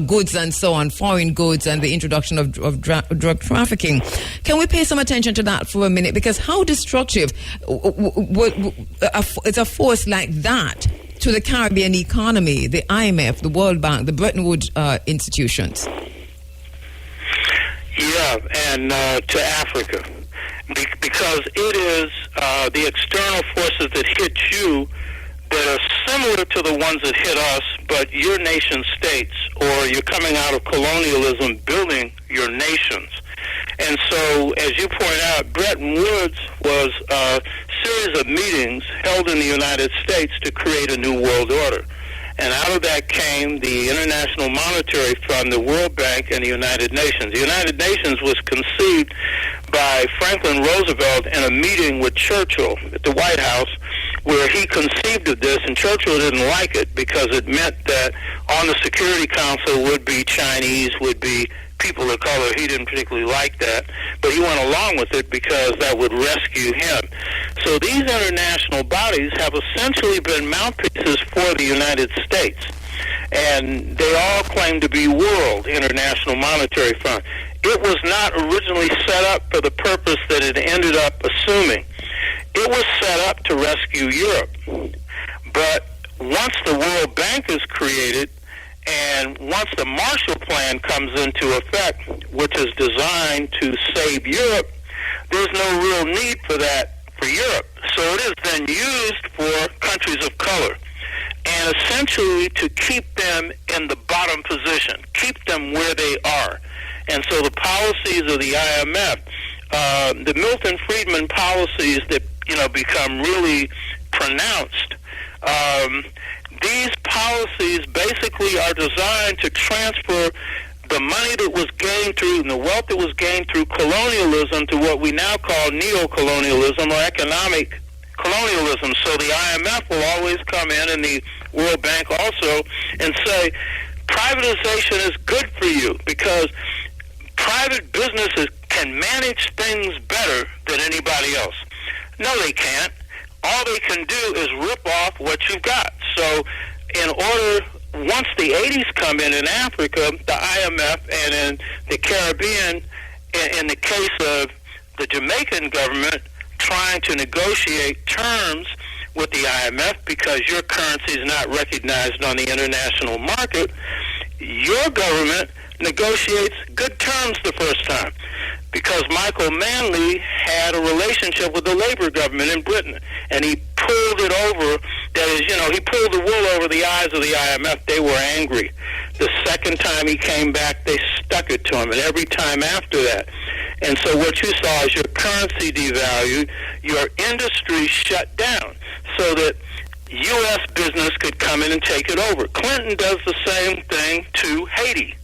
goods and so on, foreign goods, and the introduction of drug trafficking. Can we pay some attention to that for a minute? Because how destructive is a force like that to the Caribbean economy, the IMF, the World Bank, the Bretton Woods institutions? Yeah, and to Africa. Because it is the external forces that hit you that are similar to the ones that hit us, but your nation states, or you're coming out of colonialism building your nations. And so, as you point out, Bretton Woods was a series of meetings held in the United States to create a new world order. And out of that came the International Monetary Fund, the World Bank, and the United Nations. The United Nations was conceived by Franklin Roosevelt in a meeting with Churchill at the White House, where he conceived of this, and Churchill didn't like it because it meant that on the Security Council would be Chinese, would be people of color. He didn't particularly like that, but he went along with it because that would rescue him. So these international bodies have essentially been mouthpieces for the United States, and they all claim to be World International Monetary Fund. It was not originally set up for the purpose that it ended up assuming. It was set up to rescue Europe. But once the World Bank is created, and once the Marshall Plan comes into effect, which is designed to save Europe, there's no real need for that for Europe. So it is then used for countries of color, and essentially to keep them in the bottom position, keep them where they are. And so the policies of the IMF, the Milton Friedman policies that become really pronounced, these policies basically are designed to transfer the money that was gained through and the wealth that was gained through colonialism to what we now call neo-colonialism or economic colonialism. So the IMF will always come in, and the World Bank also, and say, privatization is good for you because private businesses can manage things better than anybody else. No, they can't. All they can do is rip off what you've got. So once the 80s come in Africa, the IMF, and in the Caribbean, in the case of the Jamaican government, trying to negotiate terms with the IMF because your currency is not recognized on the international market, your government negotiates good terms the first time because Michael Manley had a relationship with the Labour government in Britain, and he pulled it over. That is, he pulled the wool over the eyes of the IMF. They were angry. The second time he came back, they stuck it to him, and every time after that. And so what you saw is your currency devalued, your industry shut down, so that U.S. business could come in and take it over. Clinton does the same thing to Haiti.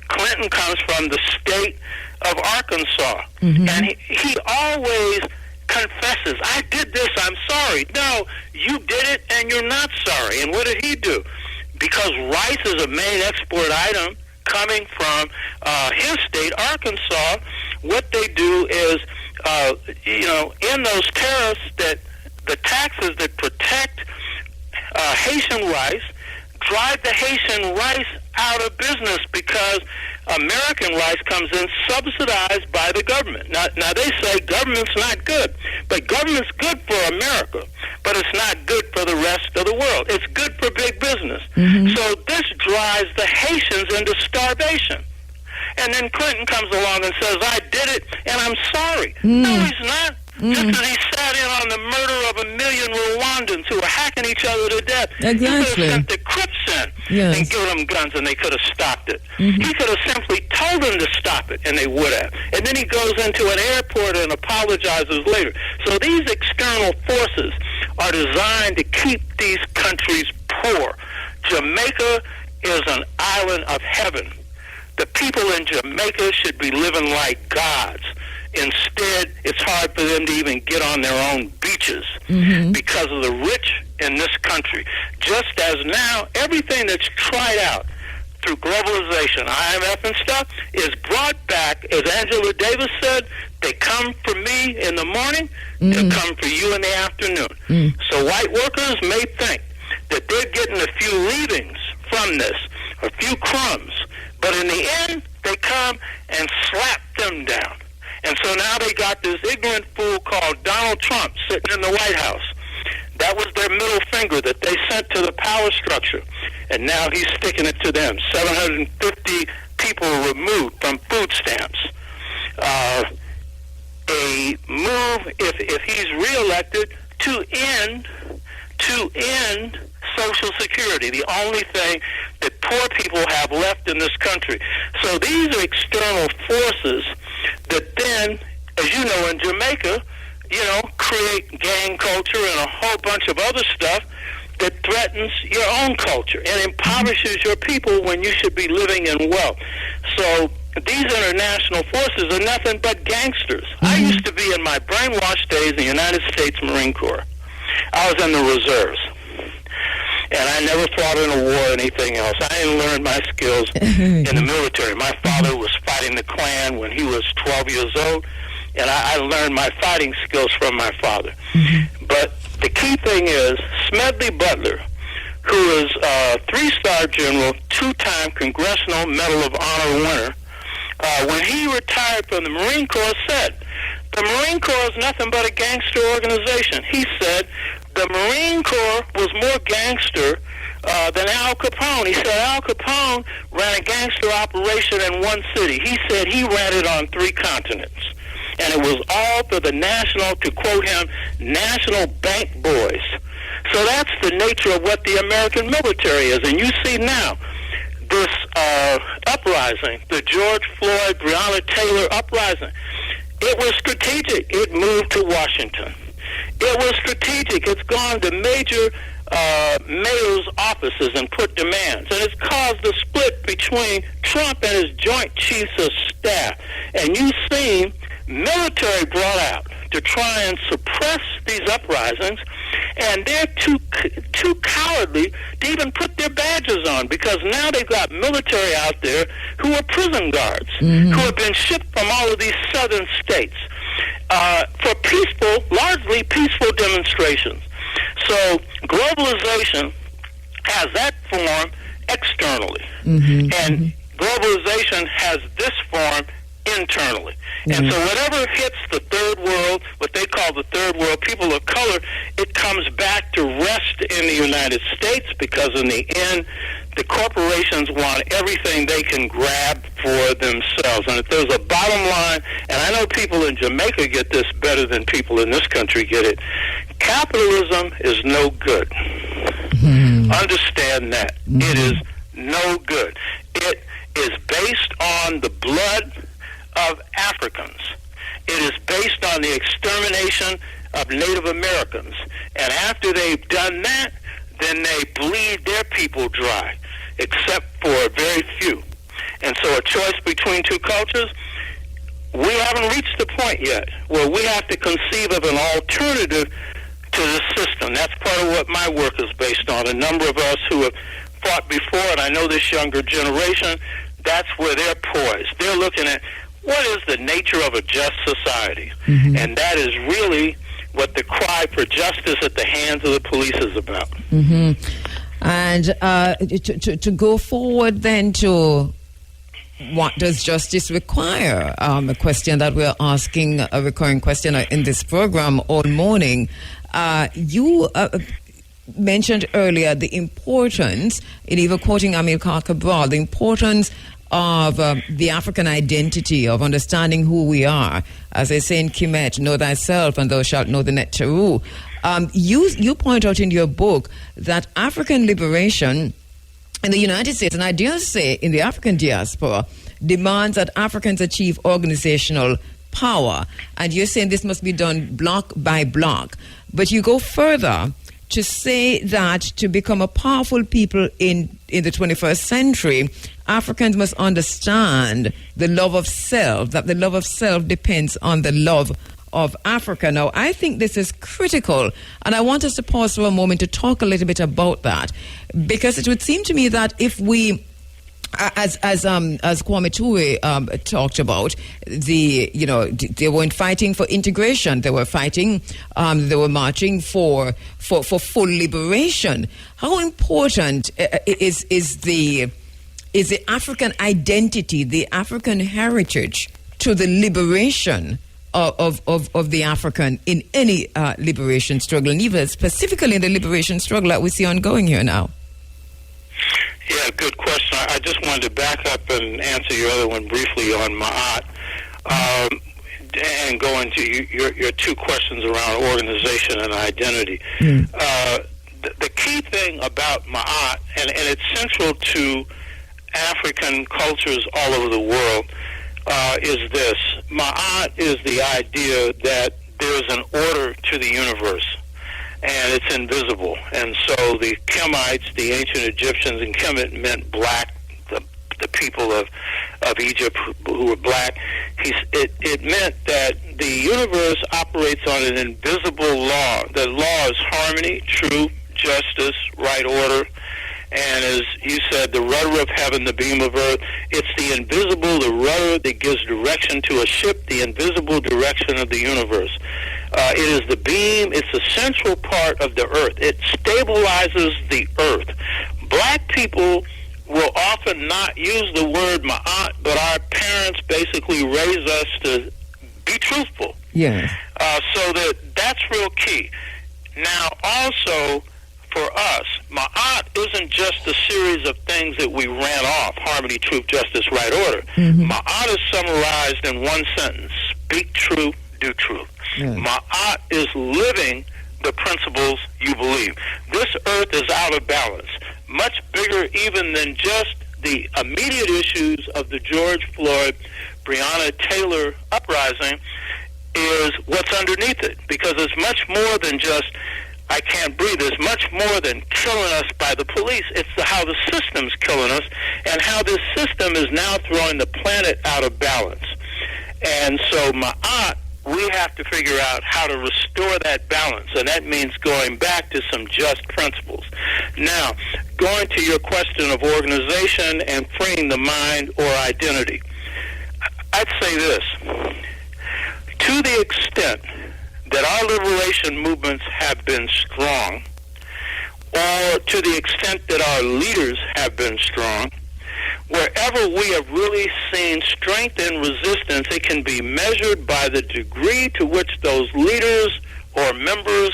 Clinton comes from the state of Arkansas, and he always confesses, I did this, I'm sorry. No, you did it, and you're not sorry. And what did he do? Because rice is a main export item coming from his state, Arkansas, what they do is in those tariffs, that the taxes that protect Haitian rice drive the Haitian rice out of business because American rice comes in subsidized by the government. Now they say government's not good, but government's good for America, but it's not good for the rest of the world. It's good for big business. Mm-hmm. So this drives the Haitians into starvation. And then Clinton comes along and says, I did it, and I'm sorry. No, he's not. Just as he sat in on the murder of 1 million Rwandans who were hacking each other to death. Exactly. He could have sent the Crips in and given them guns, and they could have stopped it. Mm-hmm. He could have simply told them to stop it, and they would have. And then he goes into an airport and apologizes later. So these external forces are designed to keep these countries poor. Jamaica is an island of heaven. The people in Jamaica should be living like gods. Instead, it's hard for them to even get on their own beaches because of the rich in this country. Just as now, everything that's tried out through globalization, IMF and stuff, is brought back. As Angela Davis said, they come for me in the morning, they'll come for you in the afternoon. So white workers may think that they're getting a few leavings from this, a few crumbs, but in the end, they come and slap them down. And so now they got this ignorant fool called Donald Trump sitting in the White House. That was their middle finger that they sent to the power structure. And now he's sticking it to them. 750 people removed from food stamps. A move, if he's reelected, to end Social Security, the only thing that poor people have left in this country. So these are external forces that then, as you know, in Jamaica, create gang culture and a whole bunch of other stuff that threatens your own culture and impoverishes your people when you should be living in wealth. So these international forces are nothing but gangsters. I used to be in my brainwashed days in the United States Marine Corps. I was in the reserves. And I never fought in a war or anything else. I didn't learn my skills in the military. My father was fighting the Klan when he was 12 years old, and I learned my fighting skills from my father. But the key thing is, Smedley Butler, who is a 3-star general, 2-time Congressional Medal of Honor winner, when he retired from the Marine Corps, said, the Marine Corps is nothing but a gangster organization. He said, the Marine Corps was more gangster than Al Capone. He said Al Capone ran a gangster operation in one city. He said he ran it on 3 continents. And it was all for the national, to quote him, national bank boys. So that's the nature of what the American military is. And you see now this uprising, the George Floyd, Breonna Taylor uprising. It was strategic. It moved to Washington. It was strategic. It's gone to major mayor's offices and put demands. And it's caused a split between Trump and his Joint Chiefs of Staff. And you've seen military brought out to try and suppress these uprisings, and they're too cowardly to even put their badges on, because now they've got military out there who are prison guards, who have been shipped from all of these southern states for largely peaceful demonstrations. So globalization has that form externally, and globalization has this form internally. And so whatever hits the third world, what they call the third world, people of color, it comes back to rest in the United States, because in the end, the corporations want everything they can grab for themselves. And if there's a bottom line, and I know people in Jamaica get this better than people in this country get it, capitalism is no good. Understand that. It is no good. It is based on the blood of Africans. It is based on the extermination of Native Americans. And after they've done that, then they bleed their people dry, except for a very few. And so a choice between two cultures, we haven't reached the point yet where we have to conceive of an alternative to the system. That's part of what my work is based on. A number of us who have fought before, and I know this younger generation, that's where they're poised. They're looking at, what is the nature of a just society? And that is really what the cry for justice at the hands of the police is about. And to go forward then to what does justice require, a question that we're asking, a recurring question in this program all morning. You mentioned earlier the importance, in even quoting Amilcar Cabral, the importance of the African identity, of understanding who we are. As they say in Kemet, know thyself and thou shalt know the Neteru. You point out in your book that African liberation in the United States, and I dare say in the African diaspora, demands that Africans achieve organizational power. And you're saying this must be done block by block. But you go further to say that to become a powerful people in the 21st century, Africans must understand the love of self, that the love of self depends on the love of Africa. Now, I think this is critical, and I want us to pause for a moment to talk a little bit about that, because it would seem to me that if we, as Kwame Ture talked about, they weren't fighting for integration; they were fighting, they were marching for full liberation. How important is the African identity, the African heritage, to the liberation of the African in any liberation struggle, and even specifically in the liberation struggle that we see ongoing here now? Yeah, good question. I just wanted to back up and answer your other one briefly on Ma'at, and go into your two questions around organization and identity. The key thing about Ma'at, and it's central to African cultures all over the world, is this. Ma'at is the idea that there's an order to the universe, and it's invisible. And so the Kemites, the ancient Egyptians, and Kemet meant black, the people of Egypt who were black. It meant that the universe operates on an invisible law. The law is harmony, truth, justice, right order, and as you said, the rudder of heaven, the beam of earth. It's the invisible, the rudder that gives direction to a ship, the invisible direction of the universe. It is the beam. It's a central part of the earth. It stabilizes the earth. Black people will often not use the word ma'at, but our parents basically raise us to be truthful. Yeah. So that's real key. Now, also, for us, Ma'at isn't just a series of things that we ran off: harmony, truth, justice, right order. Ma'at is summarized in one sentence: speak truth, do truth. Ma'at is living the principles you believe. This earth is out of balance, much bigger even than just the immediate issues of the George Floyd, Breonna Taylor uprising, is what's underneath it, because it's much more than just I can't breathe. It's much more than killing us by the police. It's how the system's killing us, and how this system is now throwing the planet out of balance. And so Ma'at, we have to figure out how to restore that balance, and that means going back to some just principles. Now, going to your question of organization and freeing the mind or identity, I'd say this. To the extent that our liberation movements have been strong, or to the extent that our leaders have been strong, wherever we have really seen strength and resistance, it can be measured by the degree to which those leaders or members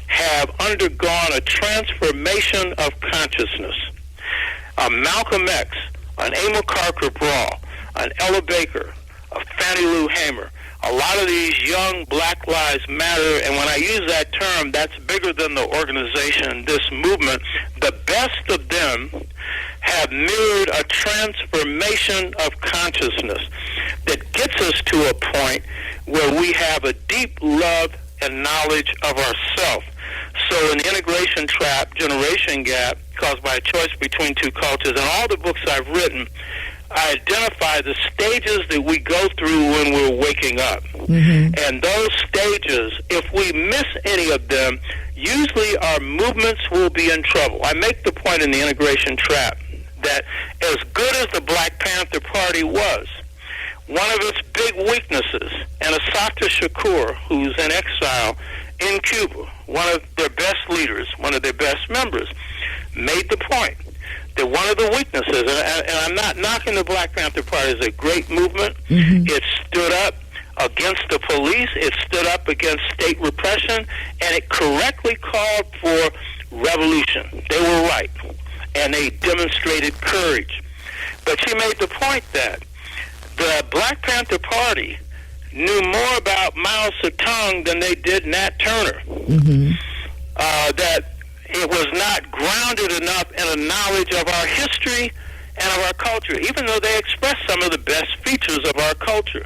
have undergone a transformation of consciousness. Malcolm X, an Amilcar Cabral, an Ella Baker, a Fannie Lou Hamer, a lot of these young Black Lives Matter, and when I use that term, that's bigger than the organization, this movement, the best of them have mirrored a transformation of consciousness that gets us to a point where we have a deep love and knowledge of ourself. So in the integration trap, generation gap, caused by a choice between two cultures, and all the books I've written, I identify the stages that we go through when we're waking up. And those stages, if we miss any of them, usually our movements will be in trouble. I make the point in the integration trap that as good as the Black Panther Party was, one of its big weaknesses, and Assata Shakur, who's in exile in Cuba, one of their best leaders, one of their best members, made the point that one of the weaknesses, and I'm not knocking the Black Panther Party, it's a great movement. It stood up against the police, it stood up against state repression, and it correctly called for revolution. They were right, and they demonstrated courage. But she made the point that the Black Panther Party knew more about Mao Zedong than they did Nat Turner. That it was not grounded enough in a knowledge of our history and of our culture, even though they expressed some of the best features of our culture.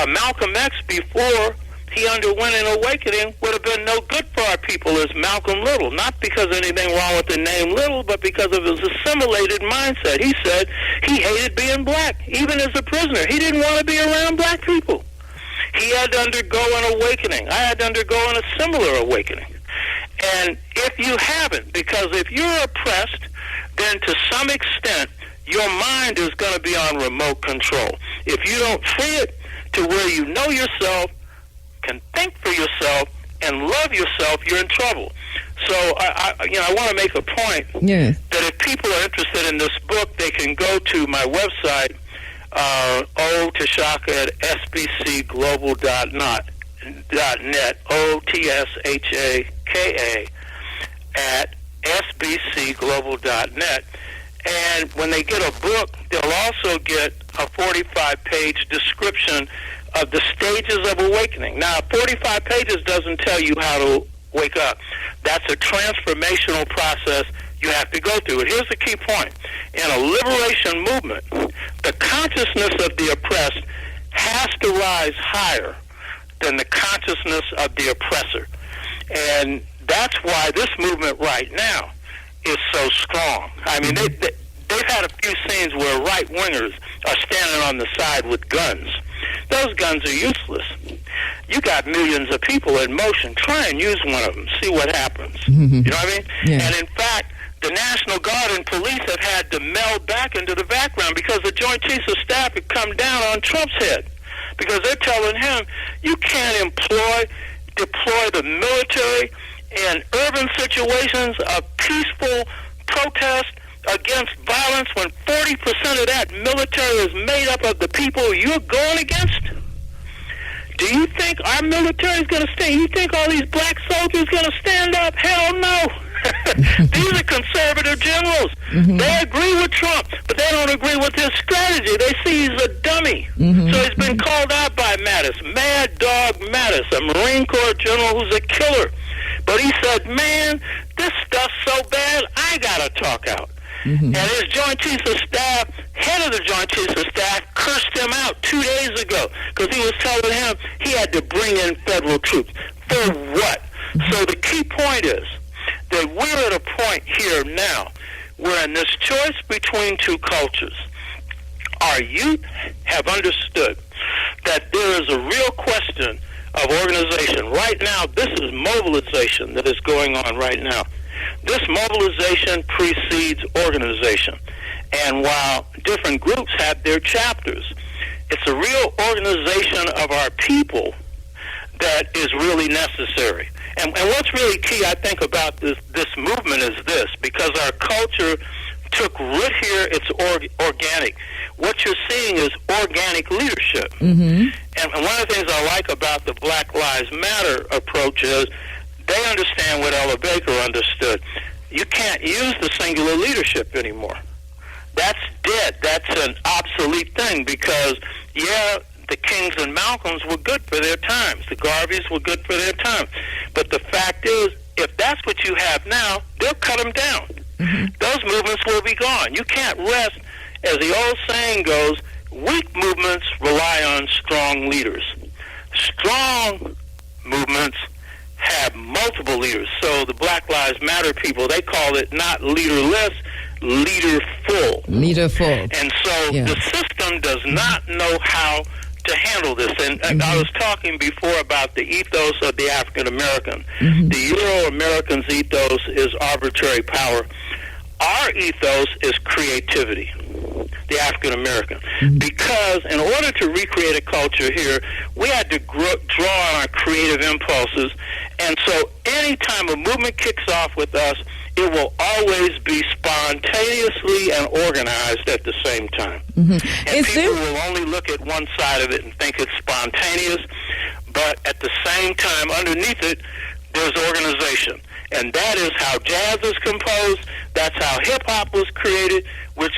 Malcolm X, before he underwent an awakening, would have been no good for our people as Malcolm Little, not because of anything wrong with the name Little, but because of his assimilated mindset. He said he hated being black, even as a prisoner. He didn't want to be around black people. He had to undergo an awakening. I had to undergo a similar awakening. And if you haven't, because if you're oppressed, then to some extent, your mind is going to be on remote control. If you don't free it to where you know yourself, can think for yourself, and love yourself, you're in trouble. So I want to make a point that if people are interested in this book, they can go to my website, Otshaka at sbcglobal.net, Otshaka at sbcglobal.net. And when they get a book, they'll also get a 45-page description of the stages of awakening. Now, 45 pages doesn't tell you how to wake up. That's a transformational process you have to go through it. Here's the key point. In a liberation movement, the consciousness of the oppressed has to rise higher than the consciousness of the oppressor. And that's why this movement right now is so strong. I mean, they've had a few scenes where right-wingers are standing on the side with guns. Those guns are useless. You got millions of people in motion. Try and use one of them. See what happens. You know what I mean? Yeah. And in fact, the National Guard and police have had to meld back into the background because the Joint Chiefs of Staff had come down on Trump's head. Because they're telling him, you can't deploy the military in urban situations of peaceful protest against violence when 40% of that military is made up of the people you're going against? Do you think our military is going to stand? You think all these black soldiers going to stand up? Hell no. These are conservative generals. They agree with Trump, but they don't agree with his strategy. They see he's a dummy. So he's been called out by Mattis, Mad Dog Mattis, a Marine Corps general who's a killer. But he said, man, this stuff's so bad, I got to talk out. And his Joint Chiefs of Staff, head of the Joint Chiefs of Staff, cursed him out 2 days ago because he was telling him he had to bring in federal troops. For what? So the key point is that we're at a point here now where in this choice between two cultures, our youth have understood that there is a real question of organization. Right now, this is mobilization that is going on right now. This mobilization precedes organization. And while different groups have their chapters, it's a real organization of our people that is really necessary. And what's really key, I think, about this movement is this, because our culture took root here, it's organic. What you're seeing is organic leadership. And one of the things I like about the Black Lives Matter approach is they understand what Ella Baker understood. You can't use the singular leadership anymore. That's dead. That's an obsolete thing because, the Kings and Malcolms were good for their times. The Garveys were good for their time. But the fact is, if that's what you have now, they'll cut them down. Those movements will be gone. You can't rest. As the old saying goes, weak movements rely on strong leaders. Strong movements have multiple leaders. So the Black Lives Matter people, they call it not leaderless, leaderful. Leaderful. And so the system does not know how to handle this. And I was talking before about the ethos of the African American. The Euro-American's ethos is arbitrary power. Our ethos is creativity. the African American. Because in order to recreate a culture here, we had to draw on our creative impulses. And so anytime a movement kicks off with us, it will always be spontaneously and organized at the same time. And people will only look at one side of it and think it's spontaneous, but at the same time, underneath it, there's organization. And that is how jazz is composed. That's how hip-hop was created, which,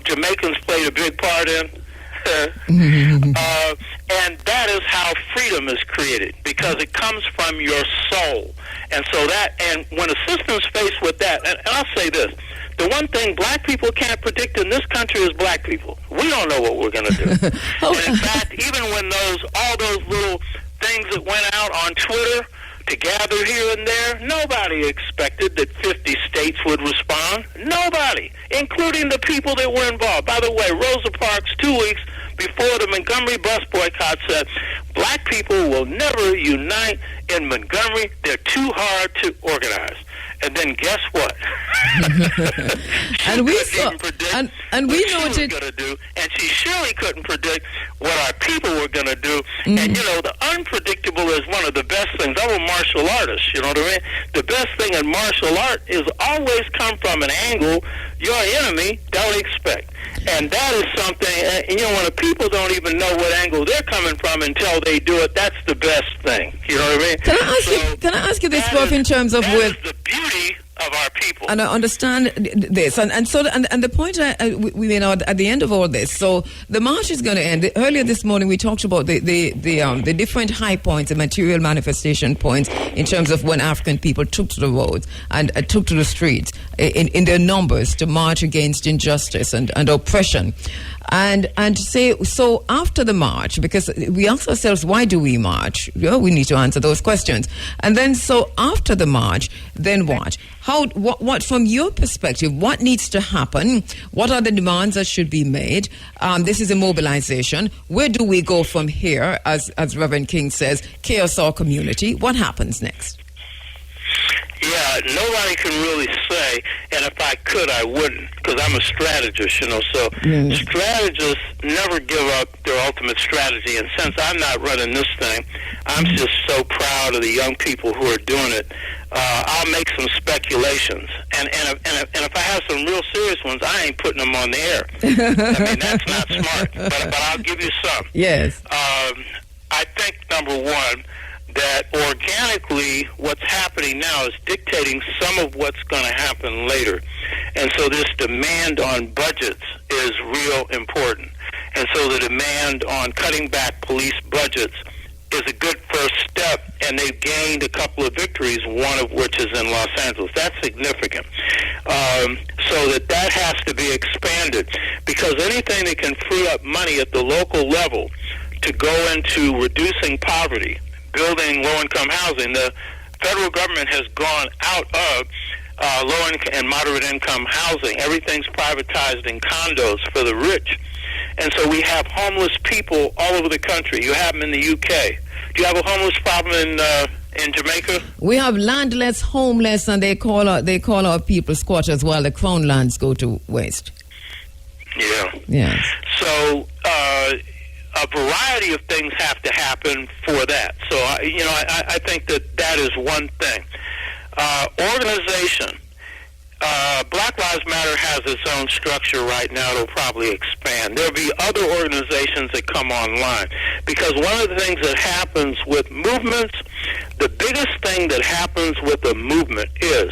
Jamaicans played a big part in. And that is how freedom is created, because it comes from your soul. And so and when a system's faced with that, and I'll say this, the one thing black people can't predict in this country is black people. We don't know what we're going to do. And in fact, even when all those little things that went out on Twitter to gather here and there, nobody expected that 50 states would respond. Nobody, including the people that were involved. By the way, Rosa Parks, 2 weeks before the Montgomery bus boycott, said, black people will never unite in Montgomery. They're too hard to organize. And then guess what? And we saw, and we know what she was going to do, and she surely couldn't predict what our people were going to do. And the unpredictable is one of the best things. I'm a martial artist, you know what I mean? The best thing in martial art is always come from an angle your enemy don't expect. And that is something, when the people don't even know what angle they're coming from until they do it, that's the best thing. You know what I mean? Can I ask you this, Prof, in terms of that is the beauty of our people. And I understand this, and the point we made out at the end of all this. So the march is going to end. Earlier this morning, we talked about the different high points, the material manifestation points in terms of when African people took to the roads and took to the streets in their numbers to march against injustice and oppression. And say, so after the march, because we ask ourselves, why do we march? We need to answer those questions. And then, so after the march, then what? What from your perspective, what needs to happen? What are the demands that should be made? This is a mobilization. Where do we go from here? As Reverend King says, chaos or community. What happens next? Yeah, nobody can really say, and if I could, I wouldn't, because I'm a strategist, so strategists never give up their ultimate strategy, and since I'm not running this thing, I'm just so proud of the young people who are doing it. I'll make some speculations, and if I have some real serious ones, I ain't putting them on the air. I mean, that's not smart, but I'll give you some. Yes. I think, number one, that organically what's happening now is dictating some of what's going to happen later. And so this demand on budgets is real important. And so the demand on cutting back police budgets is a good first step, and they've gained a couple of victories, one of which is in Los Angeles. That's significant. So that has to be expanded, because anything that can free up money at the local level to go into reducing poverty, building low-income housing. The federal government has gone out of low-income and moderate-income housing. Everything's privatized in condos for the rich. And so we have homeless people all over the country. You have them in the UK. Do you have a homeless problem in Jamaica? We have landless, homeless, and they call our people squatters while the crown lands go to waste. Yeah. Yes. So a variety of things have to happen for that. So, I think that is one thing. Organization. Black Lives Matter has its own structure right now. It'll probably expand. There'll be other organizations that come online. Because one of the things that happens with movements, the biggest thing that happens with a movement is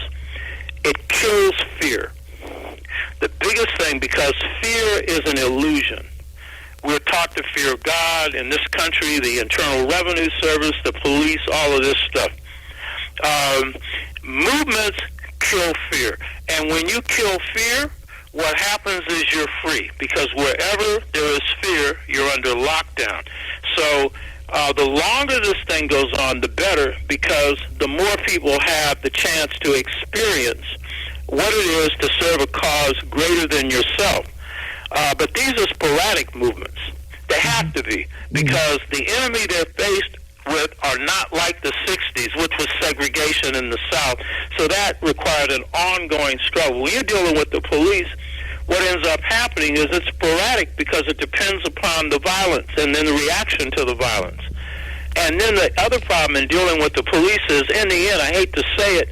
it kills fear. The biggest thing, because fear is an illusion. We're taught to fear God in this country, the Internal Revenue Service, the police, all of this stuff. Movements kill fear. And when you kill fear, what happens is you're free, because wherever there is fear, you're under lockdown. So the longer this thing goes on, the better, because the more people have the chance to experience what it is to serve a cause greater than yourself. But these are sporadic movements. They have to be, because the enemy they're faced with are not like the 60s, which was segregation in the South. So that required an ongoing struggle. When you're dealing with the police, what ends up happening is it's sporadic because it depends upon the violence and then the reaction to the violence. And then the other problem in dealing with the police is, in the end, I hate to say it,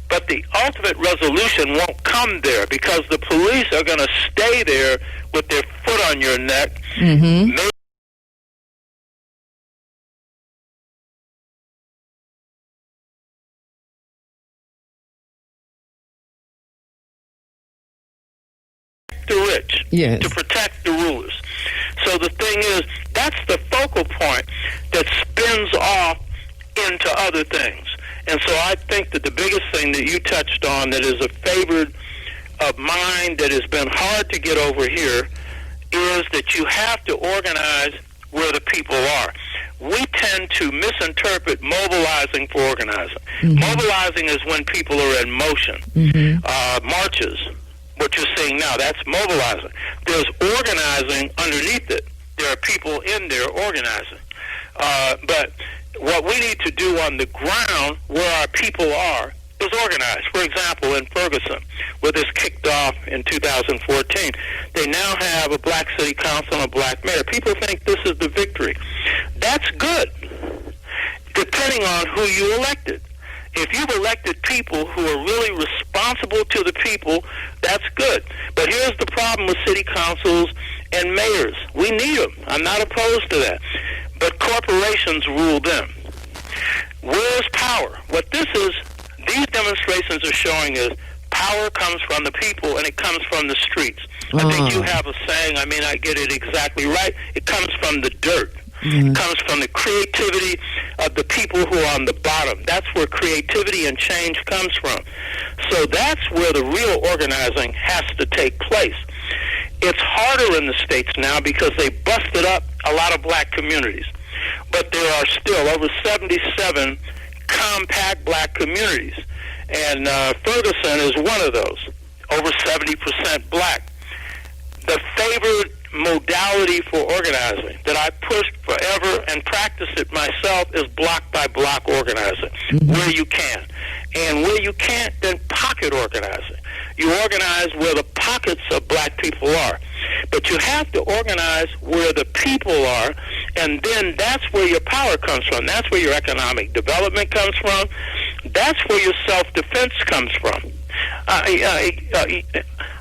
but the ultimate resolution won't come there because the police are going to stay there with their foot on your neck. Mm-hmm. The rich, yes, to protect the rulers. So the thing is, that's the focal point that spins off into other things. And so I think that the biggest thing that you touched on that is a favorite of mine that has been hard to get over here is that you have to organize where the people are. We tend to misinterpret mobilizing for organizing. Mm-hmm. Mobilizing is when people are in motion. Mm-hmm. Marches, what you're seeing now, that's mobilizing. There's organizing underneath it. There are people in there organizing. But what we need to do on the ground where our people are is organize. For example, in Ferguson, where this kicked off in 2014, they now have a black city council and a black mayor. People think this is the victory. That's good, depending on who you elected. If you've elected people who are really responsible to the people, that's good. But here's the problem with city councils and mayors. We need them. I'm not opposed to that. But corporations rule them. Where's power? What these demonstrations are showing is power comes from the people and it comes from the streets. I think you have a saying, I may not get it exactly right, it comes from the dirt. Mm-hmm. It comes from the creativity of the people who are on the bottom. That's where creativity and change comes from. So that's where the real organizing has to take place. It's harder in the States now because they busted up a lot of black communities. But there are still over 77 compact black communities. And Ferguson is one of those, over 70% black. The favored modality for organizing that I pushed forever and practiced it myself is block by block organizing, where you can. And where you can't, then pocket organizing. You organize where the pockets of black people are. But you have to organize where the people are, and then that's where your power comes from. That's where your economic development comes from. That's where your self-defense comes from. I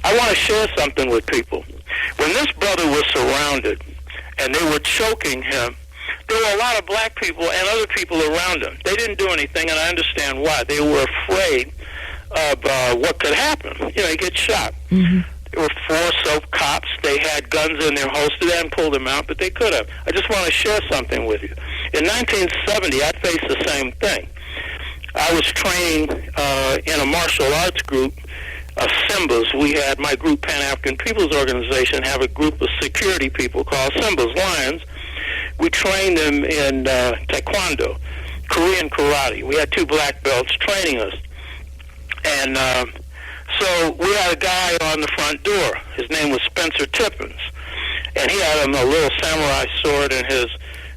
want to share something with people. When this brother was surrounded and they were choking him, there were a lot of black people and other people around him. They didn't do anything, and I understand why. They were afraid of what could happen. You know, he gets shot. Mm-hmm. There were 4 so cops. They had guns in their holster. They hadn't pulled them out, but they could have. I just want to share something with you. In 1970, I faced the same thing. I was training in a martial arts group, Simbas. We had my group, Pan-African People's Organization, have a group of security people called Simbas, Lions. We trained them in Taekwondo, Korean karate. We had 2 black belts training us. And so we had a guy on the front door. His name was Spencer Tippins. And he had a little samurai sword in his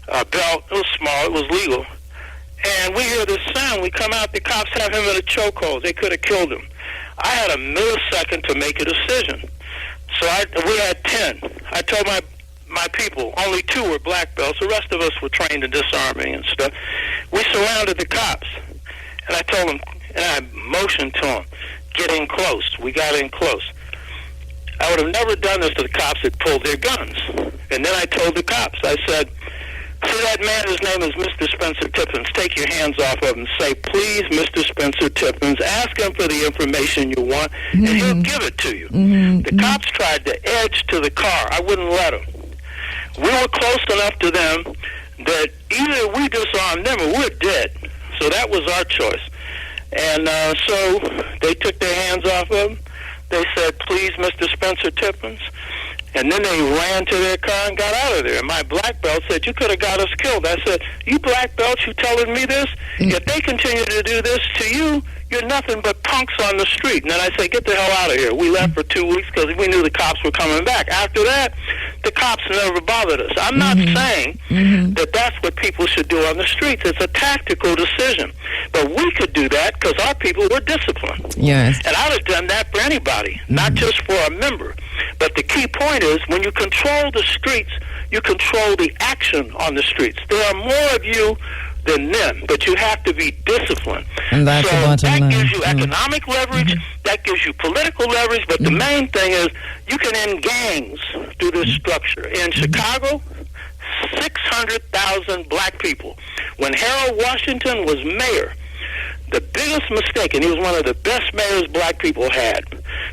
belt. It was small. It was legal. And we hear this sound. We come out. The cops have him in a chokehold. They could have killed him. I had a millisecond to make a decision. So we had 10. I told my people, only 2 were black belts. The rest of us were trained in disarming and stuff. We surrounded the cops. And I told them, and I motioned to them, get in close. We got in close. I would have never done this to the cops that pulled their guns. And then I told the cops, I said, see that man, his name is Mr. Spencer Tippins. Take your hands off of him. Say, please, Mr. Spencer Tippins, ask him for the information you want, and he'll give it to you. Mm-hmm. The cops tried to edge to the car. I wouldn't let them. We were close enough to them that either we disarmed them or we're dead. So that was our choice. And so they took their hands off of him. They said, please, Mr. Spencer Tippins. And then they ran to their car and got out of there. And my black belt said, you could have got us killed. I said, you black belts, you telling me this? If they continue to do this to you, you're nothing but punks on the street. And then I say, get the hell out of here. We left for 2 weeks because we knew the cops were coming back. After that, the cops never bothered us. I'm not saying that that's what people should do on the streets. It's a tactical decision. But we could do that because our people were disciplined. Yes. And I'd have done that for anybody, not just for a member. But the key point is, when you control the streets, you control the action on the streets. There are more of you than them, but you have to be disciplined. And that's so the bottom that line. gives you economic leverage, that gives you political leverage, but the main thing is you can end gangs through this structure. In Chicago, 600,000 black people. When Harold Washington was mayor, the biggest mistake, and he was one of the best mayors black people had,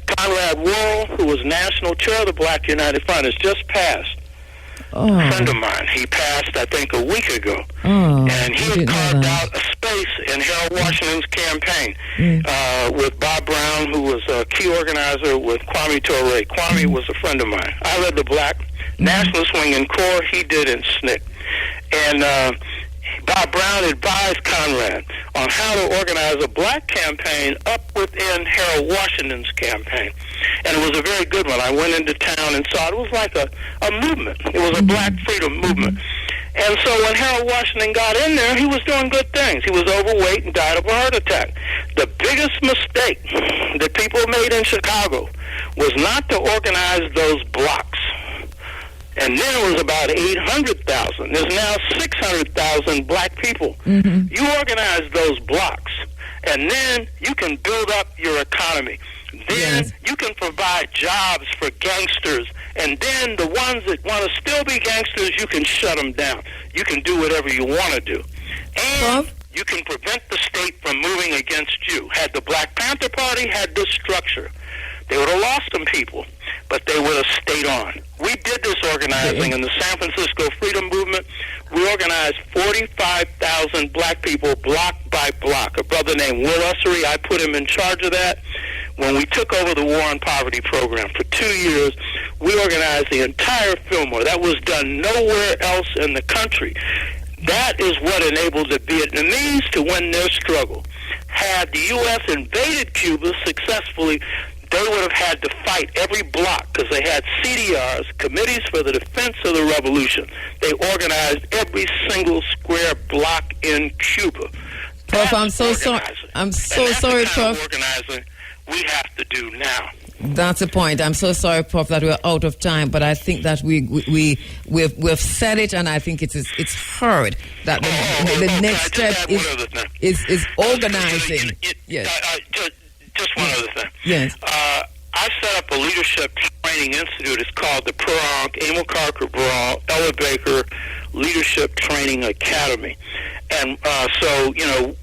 Conrad Worrell, who was national chair of the Black United Front, has just passed. A friend of mine. He passed, I think, a week ago. And he had carved out a space in Harold Washington's campaign with Bob Brown, who was a key organizer with Kwame Ture. Kwame was a friend of mine. I led the Black Nationalist Wing in CORE. He did in SNCC. And Bob Brown advised Conrad on how to organize a black campaign up within Harold Washington's campaign. And it was a very good one. I went into town and saw it. It was like a movement. It was a black freedom movement. And so when Harold Washington got in there, he was doing good things. He was overweight and died of a heart attack. The biggest mistake that people made in Chicago was not to organize those blocks. And then it was about 800,000. There's now 600,000 black people. You organize those blocks, and then you can build up your economy. Then you can provide jobs for gangsters, and then the ones that want to still be gangsters, you can shut them down. You can do whatever you want to do. And you can prevent the state from moving against you. Had the Black Panther Party had this structure, they would have lost some people, but they would have stayed on. We did this organizing in the San Francisco Freedom Movement. We organized 45,000 black people block by block. A brother named Will Ussery, I put him in charge of that. When we took over the War on Poverty program for 2 years, we organized the entire Fillmore. That was done nowhere else in the country. That is what enabled the Vietnamese to win their struggle. Had the U.S. invaded Cuba successfully, they would have had to fight every block because they had CDRs, Committees for the Defense of the Revolution. They organized every single square block in Cuba. Prof, I'm so sorry. I'm so sorry, Prof. Organizing we have to do now. That's the point. I'm so sorry, Prof, that we're out of time, but I think that we've said it, and I think it's heard that the next step is organizing. Just one other thing. Yes. I set up a leadership training institute. It's called the Emil Carter Perron, Ella Baker Leadership Training Academy. And so,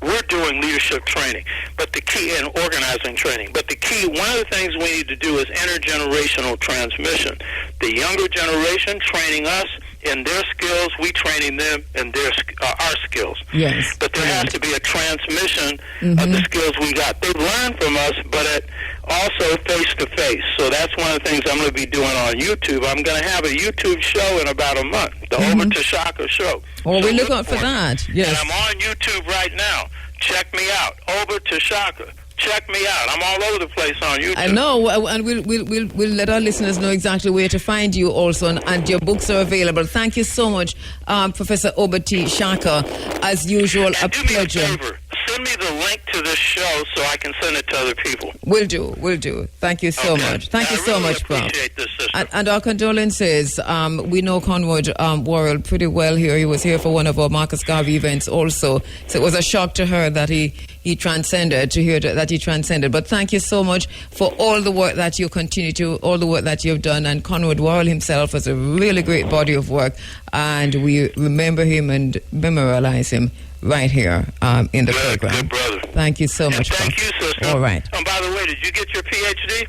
we're doing leadership training, but the key, and organizing training. But the key, one of the things we need to do is intergenerational transmission. The younger generation training us in their skills, we training them in our skills. Yes. But there has to be a transmission of the skills we got. They learn from us, but also face-to-face. So that's one of the things I'm going to be doing on YouTube. I'm going to have a YouTube show in about a month, the Over to Shaka show. Well, we look out for that. Yes. And I'm on YouTube right now. Check me out. Over to Shaka. Check me out. I'm all over the place on YouTube. I know, and we'll let our listeners know exactly where to find you also, and your books are available. Thank you so much, Professor Obert Shaka. As usual, a pleasure. Me a favor. Send me the link to this show so I can send it to other people. Will do. Thank you so much. Thank you so much, Prof. Appreciate this, sister. And our condolences. We know Conrad Worrell pretty well here. He was here for one of our Marcus Garvey events also. So it was a shock to her that he transcended, to hear that he transcended. But thank you so much for all the work that you continue to, all the work that you've done. And Conrad Worrell himself has a really great body of work. And we remember him and memorialize him right here in the program. Good brother. Thank you so much. Thank you, sister. All right. And by the way, did you get your PhD?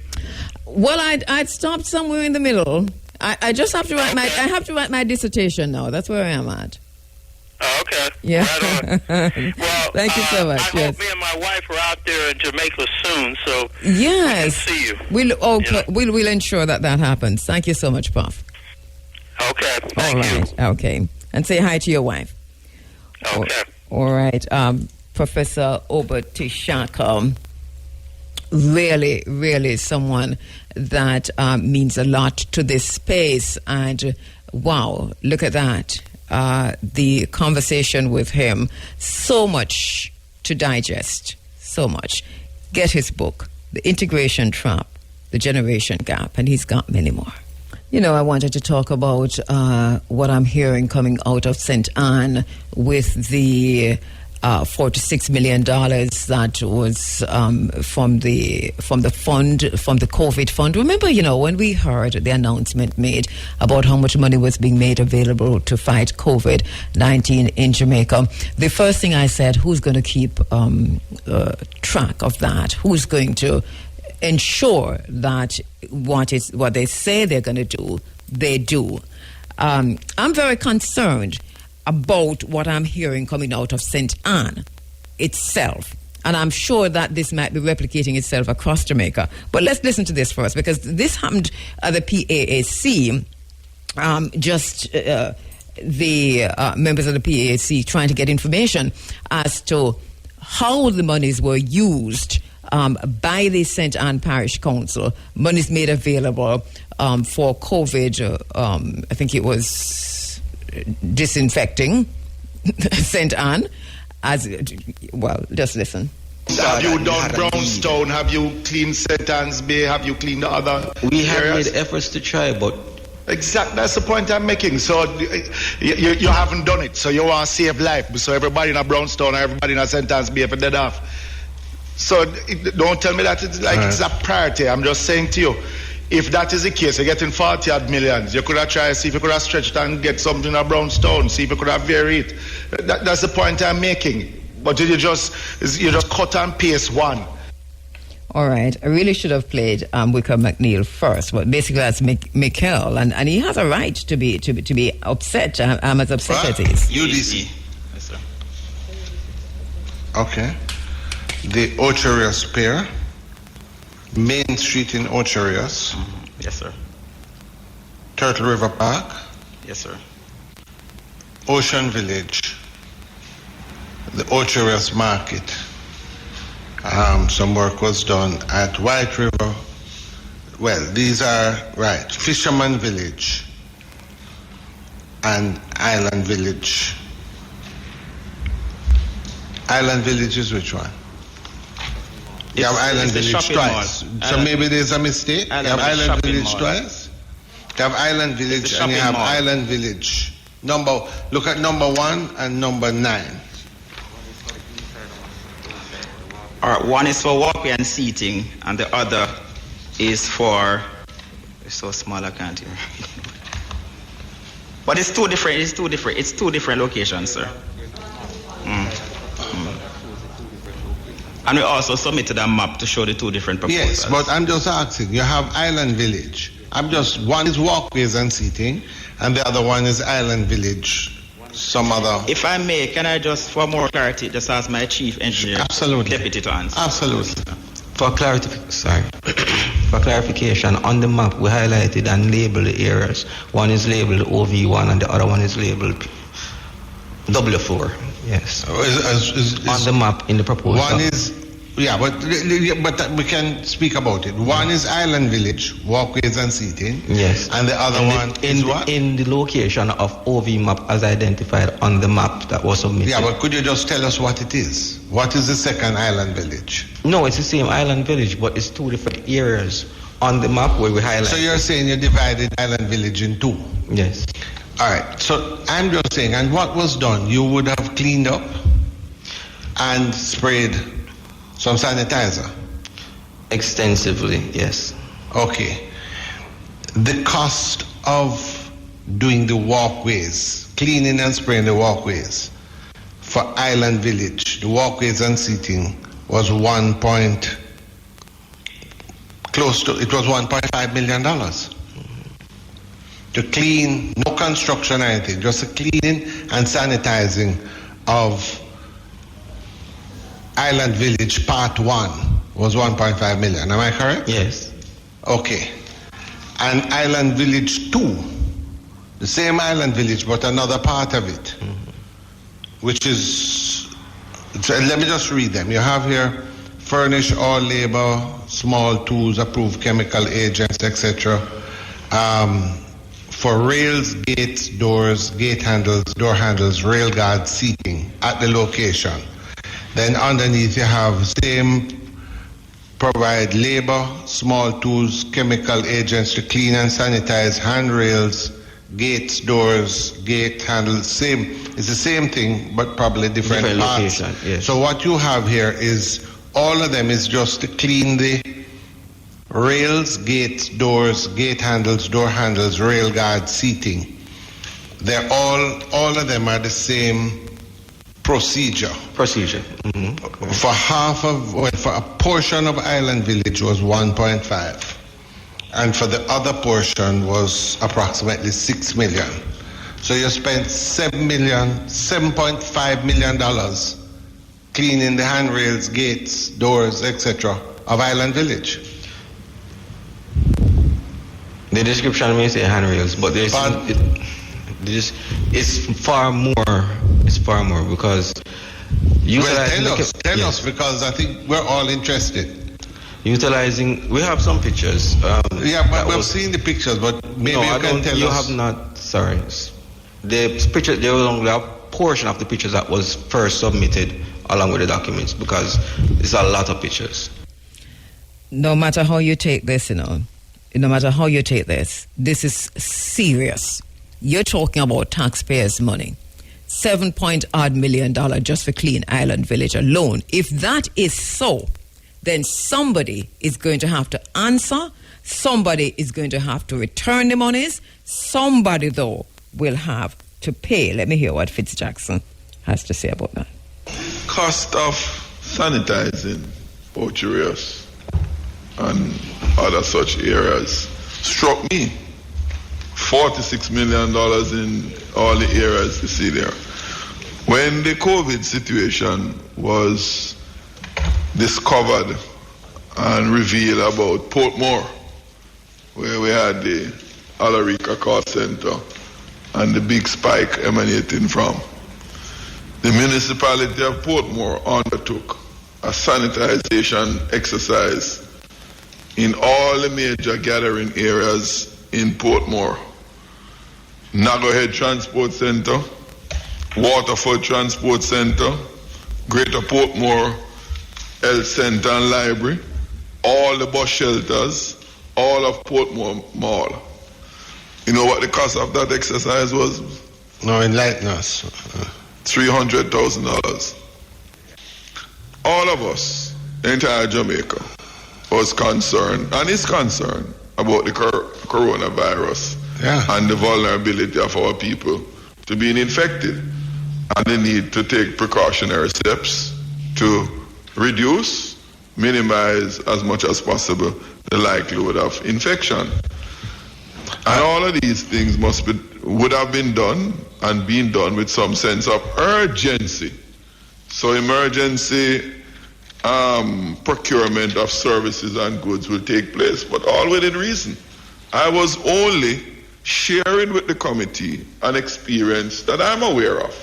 Well, I'd stopped somewhere in the middle. I just have to write I have to write my dissertation now. That's where I am at. Oh, okay. Yeah. Right on. Well, thank you so much. I hope me and my wife are out there in Jamaica soon, so yes, we can see you. We'll ensure that happens. Thank you so much, Prof. Okay. All right. Okay. And say hi to your wife. Okay. All right. Professor Obert Shaka. really, really someone that means a lot to this space. And wow, look at that. The conversation with him, so much to digest, so much. Get his book, The Integration Trap, The Generation Gap, and he's got many more. You know, I wanted to talk about what I'm hearing coming out of St. Anne with the $46 million that was from the fund, from the COVID fund. Remember, you know, when we heard the announcement made about how much money was being made available to fight COVID-19 in Jamaica, the first thing I said, who's going to keep track of that? Who's going to ensure that what they say they're going to do, they do? I'm very concerned about what I'm hearing coming out of St. Anne itself. And I'm sure that this might be replicating itself across Jamaica. But let's listen to this first, because this happened at the PAAC. The members of the PAAC trying to get information as to how the monies were used by the St. Anne Parish Council. Monies made available for COVID. I think it was disinfecting St. Anne. As well, just listen. Have you done Brownstone? Have you cleaned St. Anne's Bay? Have you cleaned the other We have areas? made efforts to try, but... Exactly, that's the point I'm making. So you haven't done it. So you want to save life. So everybody in a Brownstone or everybody in a St. Anne's Bay for dead off. So don't tell me that it's like it's a priority. I'm just saying to you, if that is the case, you're getting 40 odd millions. You could have tried to see if you could have stretched and get something in a Brownstone, see if you could have varied. That's the point I'm making. But you just cut and paste one. All right. I really should have played Wicker McNeil first, but basically that's Mikhail, and he has a right to be upset. I'm as upset as he is. UDC. Yes, sir. Okay. The Outrage Pier, Main Street in Outrage, Yes, sir. Turtle River Park, Yes, sir. Ocean Village, the Outrage Market. Some work was done at White River. Well, these are right. Fisherman Village and Island Village. Island Village is which one? You have Island Village twice. So maybe there's a mistake. You have Island Village twice. You have Island Village and you have Island Village. Look at number 1 and number 9. All right, one is for walkway and seating, and the other is for... It's so small I can't hear. But it's two different locations, sir. And we also submitted a map to show the two different proposals. Yes, but I'm just asking, you have Island Village. One is walkways and seating, and the other one is Island Village. Some other... If I may, can I just, for more clarity, just ask my chief engineer, Absolutely. deputy to answer? Absolutely. For clarification, on the map we highlighted and labeled the areas. One is labeled OV1 and the other one is labeled W4. Yes. On the map in the proposal. One is... Yeah, but we can speak about it. One is Island Village, walkways and seating. Yes. And the other one is what? In the location of OV map as identified on the map that was submitted. Yeah, but could you just tell us what it is? What is the second Island Village? No, it's the same Island Village, but it's two different areas on the map where we highlight. So you're saying you divided Island Village in two? Yes. All right. So I'm just saying, and what was done? You would have cleaned up and sprayed some sanitizer? Extensively, yes. Okay. The cost of doing the walkways, cleaning and spraying the walkways for Island Village, the walkways and seating was $1.5 million. To clean, no construction or anything, just the cleaning and sanitizing of Island Village Part 1 was 1.5 million. Am I correct? Yes. Okay. And Island Village 2, the same Island Village, but another part of it, which is, so let me just read them. You have here furnish all labor, small tools, approved chemical agents, etc. For rails, gates, doors, gate handles, door handles, rail guard seating at the location. Then underneath you have same provide labor, small tools, chemical agents to clean and sanitize handrails, gates, doors, gate handles, same. It's the same thing, but probably different parts. Location, yes. So what you have here is all of them is just to clean the rails, gates, doors, gate handles, door handles, rail guard, seating. They're all of them are the same procedure. Mm-hmm. For a portion of Island Village was 1.5, and for the other portion was approximately 6 million. So you spent $7.5 million cleaning the handrails, gates, doors, etc. of Island Village. The description may say handrails, but it's far more. It's far more because tell us because I think we're all interested. Utilizing, we have some pictures. But we've seen the pictures, but maybe you can tell us. You have not. Sorry, the picture. There was only a portion of the pictures that was first submitted along with the documents because it's a lot of pictures. No matter how you take this, no matter how you take this is serious. You're talking about taxpayers' money. $7 million just for Clean Island Village alone. If that is so, then somebody is going to have to answer. Somebody is going to have to return the monies. Somebody, though, will have to pay. Let me hear what Fitzjackson has to say about that. Cost of sanitizing Outrage and other such areas struck me. $46 million in all the areas you see there. When the COVID situation was discovered and revealed about Portmore, where we had the Alarica call center and the big spike emanating from, the municipality of Portmore undertook a sanitization exercise in all the major gathering areas in Portmore. Naggerhead Transport Center, Waterford Transport Center, Greater Portmore Health Center and Library, all the bus shelters, all of Portmore Mall. You know what the cost of that exercise was? No, enlighten us. $300,000. All of us, the entire Jamaica, was concerned and is concerned about the coronavirus and the vulnerability of our people to being infected and the need to take precautionary steps to reduce, minimize as much as possible the likelihood of infection. And all of these things would have been done and been done with some sense of urgency. So emergency procurement of services and goods will take place, but all within reason. I was only sharing with the committee an experience that I'm aware of.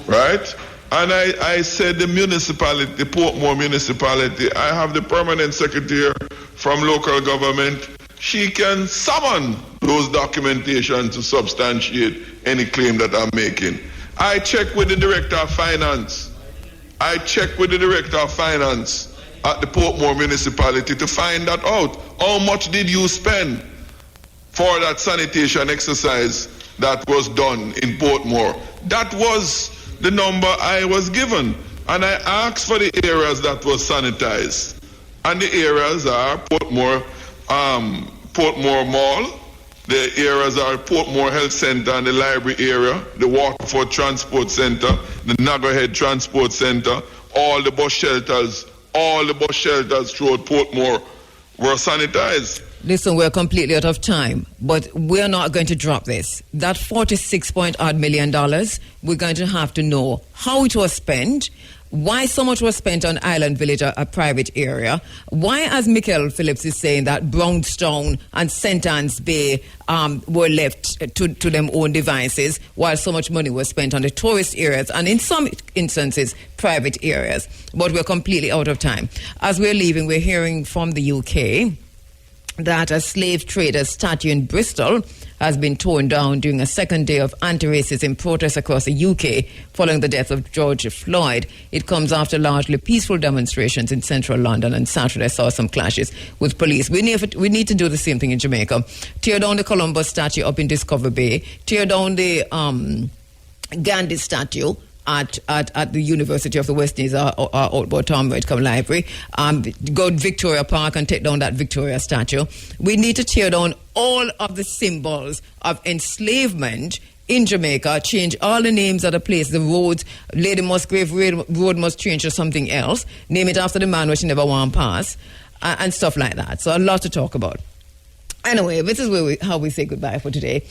Right? And I said the municipality, the Portmore municipality, I have the permanent secretary from local government. She can summon those documentation to substantiate any claim that I'm making. I checked with the director of finance. at the Portmore municipality to find that out. How much did you spend for that sanitation exercise that was done in Portmore? That was the number I was given. And I asked for the areas that was sanitized. And the areas are Portmore Mall, the areas are Portmore Health Center and the library area, the Waterford Transport Center, the Naggerhead Transport Center, all the bus shelters throughout Portmore were sanitized. Listen, we're completely out of time, but we're not going to drop this. That $46 million, we're going to have to know how it was spent, why so much was spent on Island Village, a private area. Why, as Michael Phillips is saying, that Brownstown and St. Anne's Bay were left to them own devices, while so much money was spent on the tourist areas and in some instances private areas. But we're completely out of time. As we're leaving, we're hearing from the UK that a slave trader's statue in Bristol has been torn down during a second day of anti-racism protests across the UK following the death of George Floyd. It comes after largely peaceful demonstrations in central London, and Saturday saw some clashes with police. We need to do the same thing in Jamaica. Tear down the Columbus statue up in Discover Bay. Tear down the Gandhi statue at the University of the West Indies, or Outboard Town Whitcomb Library. Go to Victoria Park and take down that Victoria statue. We need to tear down all of the symbols of enslavement in Jamaica, change all the names of the place, the roads. Lady Musgrave Road must change to something else. Name it after the man which never won pass, and stuff like that. So a lot to talk about. Anyway, this is how we say goodbye for today.